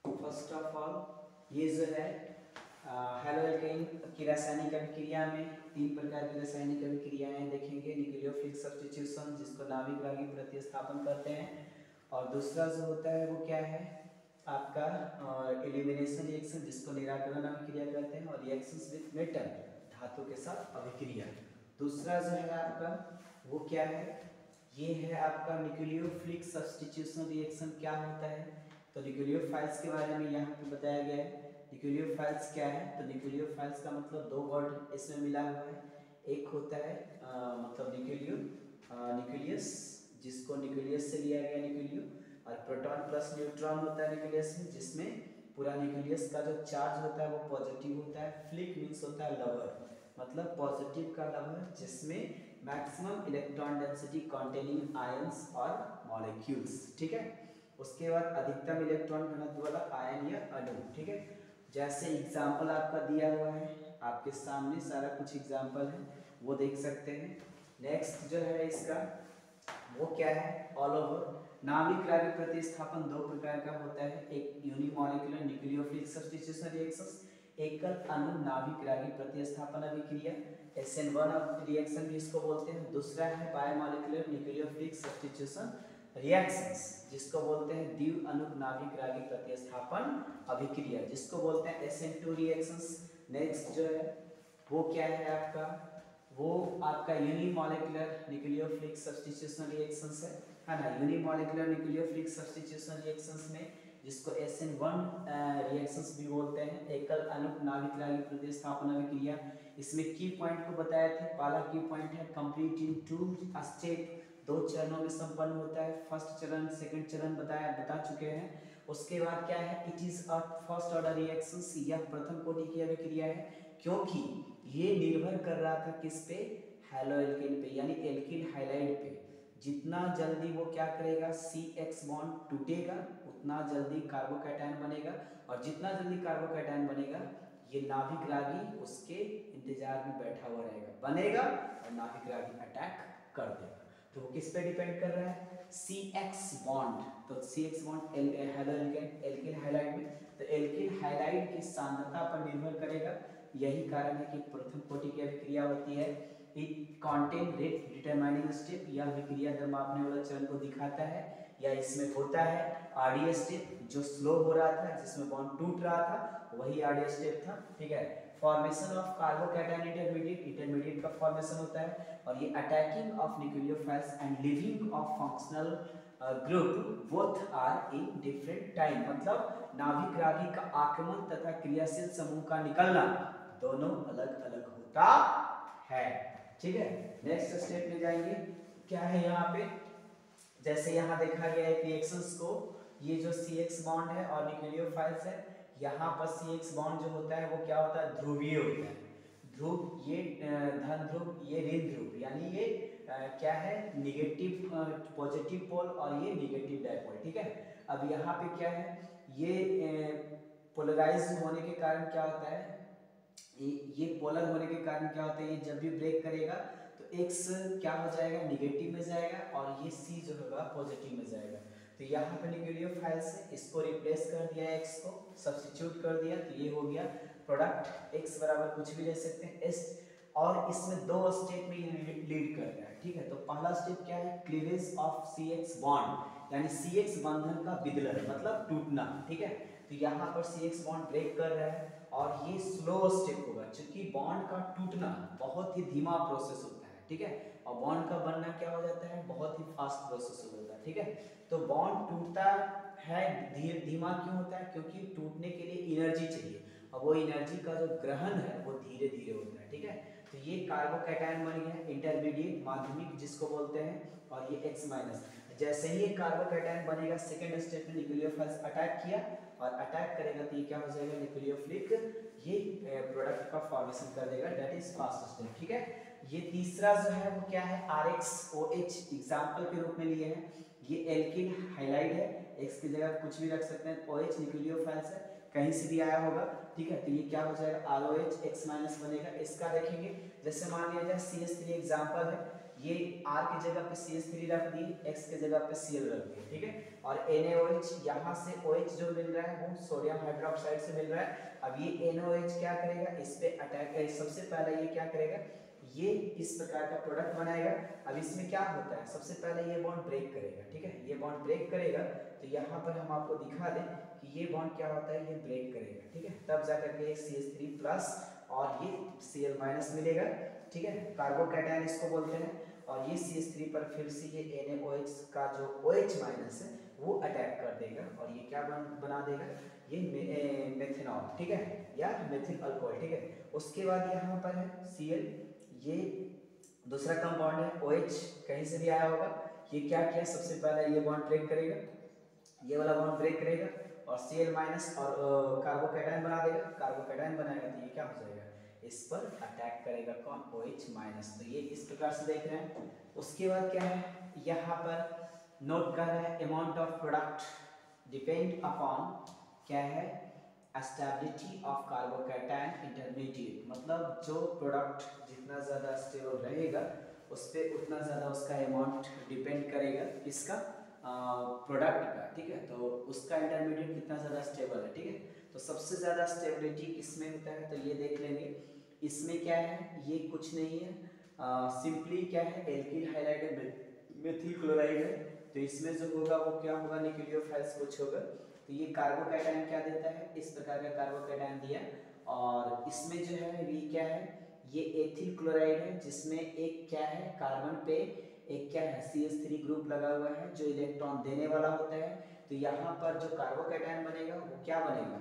फर्स्ट ऑफ ऑल ये जो है हैलोएल्केन की रासायनिक अभिक्रिया में 3 प्रकार की रासायनिक अभिक्रियाएं देखेंगे। न्यूक्लियोफिलिक सब्स्टिट्यूशन जिसको नाभिक रागी प्रतिस्थापन कहते हैं, और दूसरा जो होता है वो क्या है आपका एलिमिनेशन रिएक्शन जिसको निराकरण अभिक्रिया कहते हैं, और रिएक्शंस विद मेटल धातु के साथ अभिक्रिया। दूसरा जो है आपका वो क्या है, ये है आपका न्यूक्लियोफिलिक सब्स्टिट्यूशन रिएक्शन क्या होता है। तो न्यूक्लियोफाइल्स के बारे में यहाँ पे बताया गया है। न्यूक्लियोफाइल्स क्या है, तो न्यूक्लियोफाइल्स का मतलब 2 वर्ड इसमें मिला हुआ है। एक होता है मतलब न्यूक्लियस जिसको न्यूक्लियस से लिया गया न्यूक्लियो, और प्रोटॉन प्लस न्यूट्रॉन होता है न्यूक्लियस में, जिसमें पूरा न्यूक्लियस का जो चार्ज होता है वो पॉजिटिव होता है। फ्लिक मीन्स होता है लवर, मतलब पॉजिटिव का लवर जिसमें maximum electron density containing ions और मॉलिक्यूल्स, ठीक है। उसके बाद अधिकतम इलेक्ट्रॉन घनत्व वाला आयन या अणु, ठीक है। जैसे एग्जाम्पल आपका दिया हुआ है आपके सामने, सारा कुछ एग्जाम्पल है वो देख सकते हैं। नेक्स्ट जो है इसका वो क्या है, ऑल ओवर नाभिक रागी प्रतिस्थापन 2 प्रकार का होता है, एक यूनिमॉलिक्यूलर न्यूक्लियोफिलिक सब्स्टिट्यूशन रिएक्शंस, एकल अणु नाभिक रागी प्रतिस्थापन अभिक्रिया SN1 रिएक्शन भी इसको बोलते हैं। दूसरा है बायोमॉलिक्यूलर न्यूक्लियोफिलिक सब्स्टिट्यूशन रिएक्शंस जिसको बोलते हैं द्वि अणु नाभिक रागी प्रतिस्थापन अभिक्रिया जिसको बोलते हैं SN2 रिएक्शंस। नेक्स्ट जो है वो क्या है आपका, वो आपका यूनिमॉलिक्यूलर न्यूक्लियोफिलिक सब्स्टिट्यूशन रिएक्शंस है ना। यूनिमॉलिक्यूलर न्यूक्लियोफिलिक सब्स्टिट्यूशन रिएक्शंस में जिसको SN1 रिएक्शंस भी बोलते हैं, एकल अणु नाभिक रागी प्रतिस्थापन अभिक्रिया। इसमें की पॉइंट को बताया थे, पहला की पॉइंट है कंप्लीट इन 2 स्टेप, 2 चरणों में संपन्न होता है। फर्स्ट चरण सेकंड चरण बता चुके हैं। उसके बाद क्या है, it is a first order reactions, यह प्रथम कोटि की अभिक्रिया है क्योंकि ये निर्भर कर रहा था किस पे, हैलोएल्केन पे यानी एल्किल हाइलाइड पे। जितना जल्दी वो क्या करेगा CX बॉन्ड टूटेगा उतना जल्दी कार्बोकैटायन बनेगा, और जितना जल्दी कार्बोकैटायन बनेगा ये नाभिक रागी उसके इंतजार में बैठा हुआ रहेगा, बनेगा और नाभिक रागी अटैक कर देगा। तो वो किस पे डिपेंड कर रहा है, CX बॉन्ड। तो CX bond haloalkane alkyl halide में, तो एल्किल हाइलाइड की सांद्रता पर निर्भर करेगा। यही कारण है कि प्रथम कोटि की अभिक्रिया होती है। It contain rate determining step, यह अभिक्रिया दर मापने वाला चरण को दिखाता है, या इसमें होता है RD स्टेप जो स्लो हो रहा था जिसमें बॉन्ड टूट रहा था वही RD स्टेप था, ठीक है। फॉर्मेशन ऑफ कार्बोकैटायन इंटरमीडिएट का फॉर्मेशन होता है, और ये attacking of nucleophiles and leaving of functional group both are in different time, मतलब नाभिक रागी का आक्रमण तथा क्रियाशील समूह का निकलना दोनों अलग अलग होता है, ठीक है। नेक्स्ट स्टेप में जाएंगे, क्या है यहाँ पे, जैसे यहाँ देखा गया है रिएक्शंस को, ये जो CX बॉन्ड है और न्यूक्लियोफाइल्स है, यहाँ पर CX बॉन्ड जो होता है वो क्या होता है, ध्रुवीय होता है। ध्रुव, ये धन ध्रुव, ये ऋण ध्रुव, यानी ये क्या है, निगेटिव पॉजिटिव पोल और ये निगेटिव डायपोल, ठीक है। अब यहाँ पे क्या है, ये पोलराइज होने के कारण क्या होता है, ये पोलर होने के कारण क्या होता है, ये जब भी ब्रेक करेगा तो x क्या हो जाएगा, निगेटिव में जाएगा और ये c जो होगा पॉजिटिव में जाएगा। तो यहाँ पे न्यूक्लियोफाइल से इसको रिप्लेस कर दिया, x को सब्स्टिट्यूट कर दिया, तो ये हो गया प्रोडक्ट x बराबर कुछ भी ले सकते हैं s, और इसमें दो स्टेप में लीड करता है, ठीक है। तो पहला स्टेप क्या है, क्लीवेज ऑफ CX बॉन्ड, यानी CX बंधन का विदलन मतलब टूटना, ठीक है। तो यहाँ पर CX बॉन्ड ब्रेक कर रहा है और ये स्लो स्टेप होगा, क्योंकि बॉन्ड का टूटना बहुत ही धीमा प्रोसेस होता है, ठीक है, और बॉन्ड का बनना क्या हो जाता है, बहुत ही फास्ट प्रोसेस हो जाता है, ठीक है। तो बॉन्ड टूटता है धीमा क्यों होता है, क्योंकि टूटने के लिए एनर्जी चाहिए और वो एनर्जी का जो ग्रहण है वो धीरे धीरे होता है, ठीक है। तो ये कार्बोकैटायन बन गया इंटरमीडिएट माध्यमिक जिसको बोलते हैं, और ये X माइनस। जैसे ही कार्बोकैटायन बनेगा सेकेंड स्टेप में न्यूक्लियोफाइल्स अटैक किया और अटैक करेगा तो ये क्या हो जाएगा, न्यूक्लियोफिलिक ये प्रोडक्ट का फॉर्मेशन कर देगा, दैट इज फर्स्ट स्टेप, ठीक है। ये तीसरा जो है वो क्या है, RxOH एग्जांपल के रूप में लिए हैं, ये एल्किल हाइलाइड है, X की जगह कुछ भी रख सकते हैं, OH न्यूक्लियोफाइल्स है, कहीं से भी आया होगा, ठीक है। तो ये क्या हो जाएगा, ROH X माइनस बनेगा। इसका देखेंगे, जैसे मान लिया जाए CH3 एग्जांपल है, ये R की जगह पे CH3 रख दिए, X की जगह पे Cl रख दिए, ठीक है। और NaOH यहाँ से OH जो मिल रहा है वो सोडियम हाइड्रोक्साइड से मिल रहा है। अब ये NaOH क्या करेगा, इस पे अटैक, सबसे पहले ये क्या करेगा, ये इस प्रकार का प्रोडक्ट बनाएगा। अब इसमें क्या होता है, सबसे पहले ये बॉन्ड ब्रेक करेगा, ठीक है, ये बॉन्ड ब्रेक करेगा। तो यहाँ पर हम आपको दिखा दें कि ये बॉन्ड क्या होता है, ये ब्रेक करेगा, ठीक है, तब जाकर के CH3 प्लस और ये Cl माइनस मिलेगा, ठीक है, कार्बोकैटायन इसको बोलते हैं। और ये CH3 पर फिर से ये NaOH का जो OH माइनस है वो अटैक कर देगा और ये क्या बना देगा, ये मेथनॉल, ठीक है, या मेथिल अल्कोहल, ठीक है। उसके बाद यहाँ पर है Cl, ये दूसरा कंपाउंड है, OH कहीं से भी आया होगा, ये क्या किया, सबसे पहले ये बॉन्ड ब्रेक करेगा, ये वाला बॉन्ड ब्रेक करेगा और Cl माइनस और कार्बोकैटायन बना देगा, कार्बोकैटायन बनाएगा तो ये क्या हो जाएगा, इस पर अटैक करेगा कौन, OH माइनस। तो ये इस प्रकार से देख रहे हैं। उसके बाद क्या है, यहाँ पर नोट कर रहे हैं, amount of product depend upon क्या है, स्टेबिलिटी ऑफ कार्बोकैटायन इंटरमीडिएट, मतलब जो प्रोडक्ट जितना ज़्यादा स्टेबल रहेगा उस पर उतना ज़्यादा उसका अमाउंट डिपेंड करेगा, इसका प्रोडक्ट का, ठीक है। तो उसका इंटरमीडिएट कितना ज़्यादा स्टेबल है, ठीक है। तो सबसे ज़्यादा स्टेबिलिटी किसमें होता है, तो ये देख लेंगे, इसमें क्या है, ये कुछ नहीं है, सिंपली क्या है, एल्किल हाइलाइड है, मेथिल क्लोराइड है। तो इसमें जो होगा वो क्या होगा, न्यूक्लियोफाइल्स कुछ होगा। तो ये कार्बोकैटायन क्या देता है, इस प्रकार का कार्बोकैटायन दिया, और इसमें जो है ये क्या है, ये एथिल क्लोराइड है, जिसमें एक क्या है, कार्बन पे एक क्या है, CH3 ग्रुप लगा हुआ है जो इलेक्ट्रॉन देने वाला होता है। तो यहाँ पर जो कार्बोकैटायन बनेगा वो क्या बनेगा,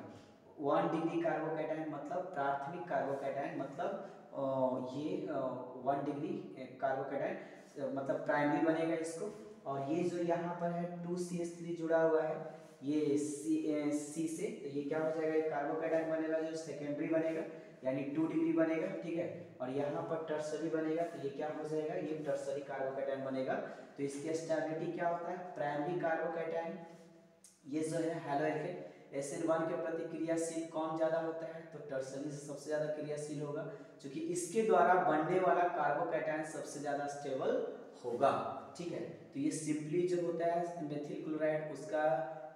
1 डिग्री कार्बोकैटायन, मतलब प्राथमिक कार्बोकैटायन, मतलब ये 1 डिग्री कार्बोकैटायन मतलब प्राइमरी बनेगा इसको। और ये जो यहाँ पर है 2CH3 जुड़ा हुआ है ये C से, तो ये क्या हो जाएगा, एक कार्बोकैटायन बनेगा जो सेकेंडरी बनेगा, यानी 2 डिग्री बनेगा, ठीक है। और यहाँ पर टर्सरी बनेगा, तो ये क्या हो जाएगा, ये टर्सरी कार्बोकैटायन बनेगा। तो इसकी स्टेबिलिटी क्या होता है, प्राइमरी कार्बोकैटायन ये जो है हैलोएल्केन SN1 के प्रति क्रियाशील कौन ज्यादा होता है, तो टर्सरी से सबसे ज्यादा क्रियाशील होगा, क्योंकि इसके द्वारा बनने वाला कार्बोकैटायन सबसे ज्यादा स्टेबल होगा, ठीक है। तो ये सिंपली जो होता है मेथिल क्लोराइड, उसका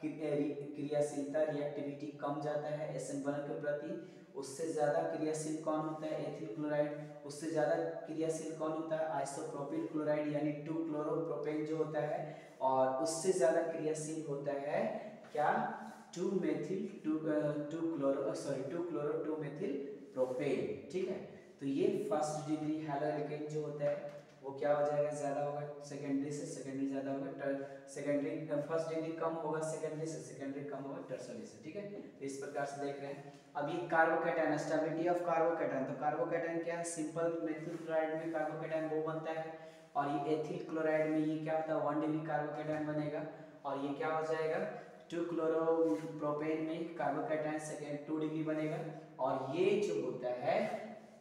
क्रियाशीलता रिएक्टिविटी कम जाता है SN1 के प्रति, उससे ज्यादा क्रियाशील कौन होता है, एथिल क्लोराइड, उससे ज्यादा क्रियाशील कौन होता है, आइसोप्रोपिल क्लोराइड यानी 2-क्लोरोप्रोपेन जो होता है, और उससे ज्यादा क्रियाशील होता है क्या, 2-क्लोरो-2-मेथिल प्रोपेन, ठीक है। तो ये फर्स्ट डिग्री हैलोएल्केन जो होता है वो क्या हो जाएगा, ज्यादा होगा सेकेंडरी से, सेकेंडरी ज्यादा होगा, सेकेंडरी फर्स्ट डिग्री कम होगा सेकेंडरी से, सेकेंडरी कम होगा टर्सरी से, ठीक है। तो इस प्रकार से देख रहे हैं। अब ये कार्बोकैटायन, स्टेबिलिटी ऑफ कार्बोकैटायन, तो कार्बोकैटायन क्या है, सिंपल मेथिल क्लोराइड में कार्बोकैटायन वो बनता है, और ये एथिल क्लोराइड में ये क्या होता है, 1 डिग्री कार्बोकैटायन बनेगा, और ये क्या हो जाएगा, 2-क्लोरोप्रोपेन में कार्बोकैटायन सेकेंड 2 डिग्री बनेगा, और ये जो होता है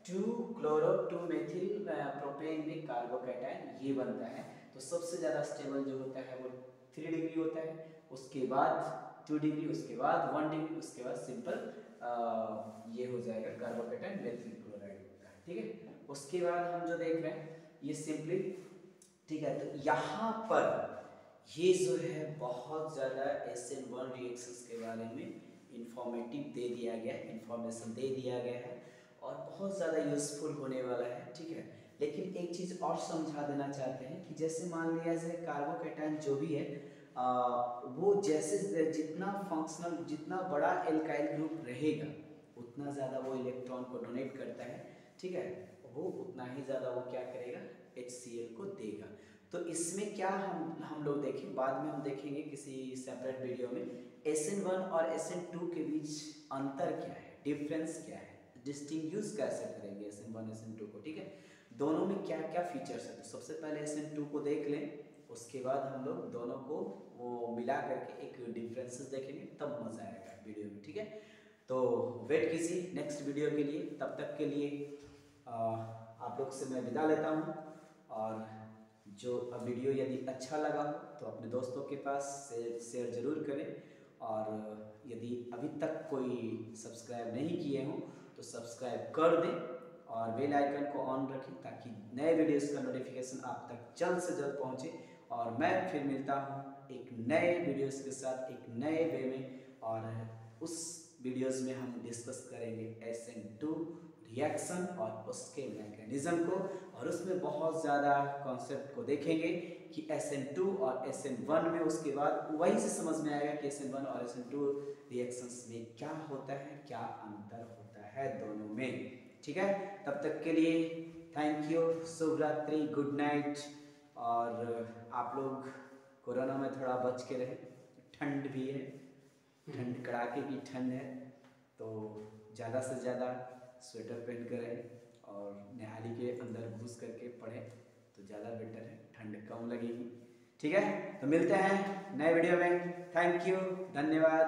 2 क्लोरो 2 मेथिल प्रोपेन में कार्बोकैटायन ये बनता है। तो सबसे ज़्यादा स्टेबल जो होता है वो 3 डिग्री होता है, उसके बाद 2 डिग्री, उसके बाद 1 डिग्री, उसके बाद सिंपल ये हो जाएगा कार्बोकैटायन मेथिल क्लोराइड होता है। ठीक है, उसके बाद हम जो देख रहे हैं ये सिंपली, ठीक है, तो यहाँ पर ये जो है बहुत ज़्यादा SN1 रिएक्शंस के बारे में इंफॉर्मेटिव दे दिया गया है, इंफॉर्मेशन दे दिया गया है और बहुत ज़्यादा यूज़फुल होने वाला है। ठीक है, लेकिन एक चीज़ और समझा देना चाहते हैं कि जैसे मान लिया जाए कार्बोकैटायन जो भी है वो जैसे जितना फंक्शनल, जितना बड़ा एल्काइल ग्रुप रहेगा उतना ज़्यादा वो इलेक्ट्रॉन को डोनेट करता है। ठीक है, वो उतना ही ज़्यादा वो क्या करेगा, HCl को देगा। तो इसमें क्या हम लोग देखें, बाद में हम देखेंगे किसी सेपरेट वीडियो में SN1 और SN2 के बीच अंतर क्या है, डिफरेंस क्या है, डिस्टिंग्विश कैसे करेंगे SN1 SN2 को। ठीक है, दोनों में क्या क्या फीचर्स है। तो सबसे पहले SN2 को देख लें, उसके बाद हम लोग दोनों को वो मिला करके एक डिफरेंसेस देखेंगे, तब मज़ा आएगा वीडियो में। ठीक है, तो वेट कीजिए नेक्स्ट वीडियो के लिए। तब तक के लिए आप लोग से मैं विदा लेता हूँ। और जो वीडियो यदि अच्छा लगा हो तो अपने दोस्तों के पास शेयर ज़रूर करें, और यदि अभी तक कोई सब्सक्राइब नहीं किए हों तो सब्सक्राइब कर दें और बेल आइकन को ऑन रखें ताकि नए वीडियोस का नोटिफिकेशन आप तक जल्द से जल्द पहुंचे। और मैं फिर मिलता हूं एक नए वीडियोस के साथ एक नए वे में, और उस वीडियोस में हम डिस्कस करेंगे SN2 रिएक्शन और उसके मैकेनिज्म को, और उसमें बहुत ज़्यादा कॉन्सेप्ट को देखेंगे कि SN2 और SN1 में, उसके बाद वहीं से समझ में आएगा कि SN1 और SN2 रिएक्शंस में क्या होता है, क्या अंतर होता है दोनों में। ठीक है, तब तक के लिए थैंक यू, शुभ रात्रि, गुड नाइट। और आप लोग कोरोना में थोड़ा बच के रहे, ठंड भी है, ठंड कड़ाके की ठंड है, तो ज़्यादा से ज़्यादा स्वेटर पहन कर रहें और निहाली के अंदर घुस करके पढ़ें तो ज़्यादा बेटर है, ठंड कम लगेगी। ठीक है, तो मिलते हैं नए वीडियो में। थैंक यू, धन्यवाद।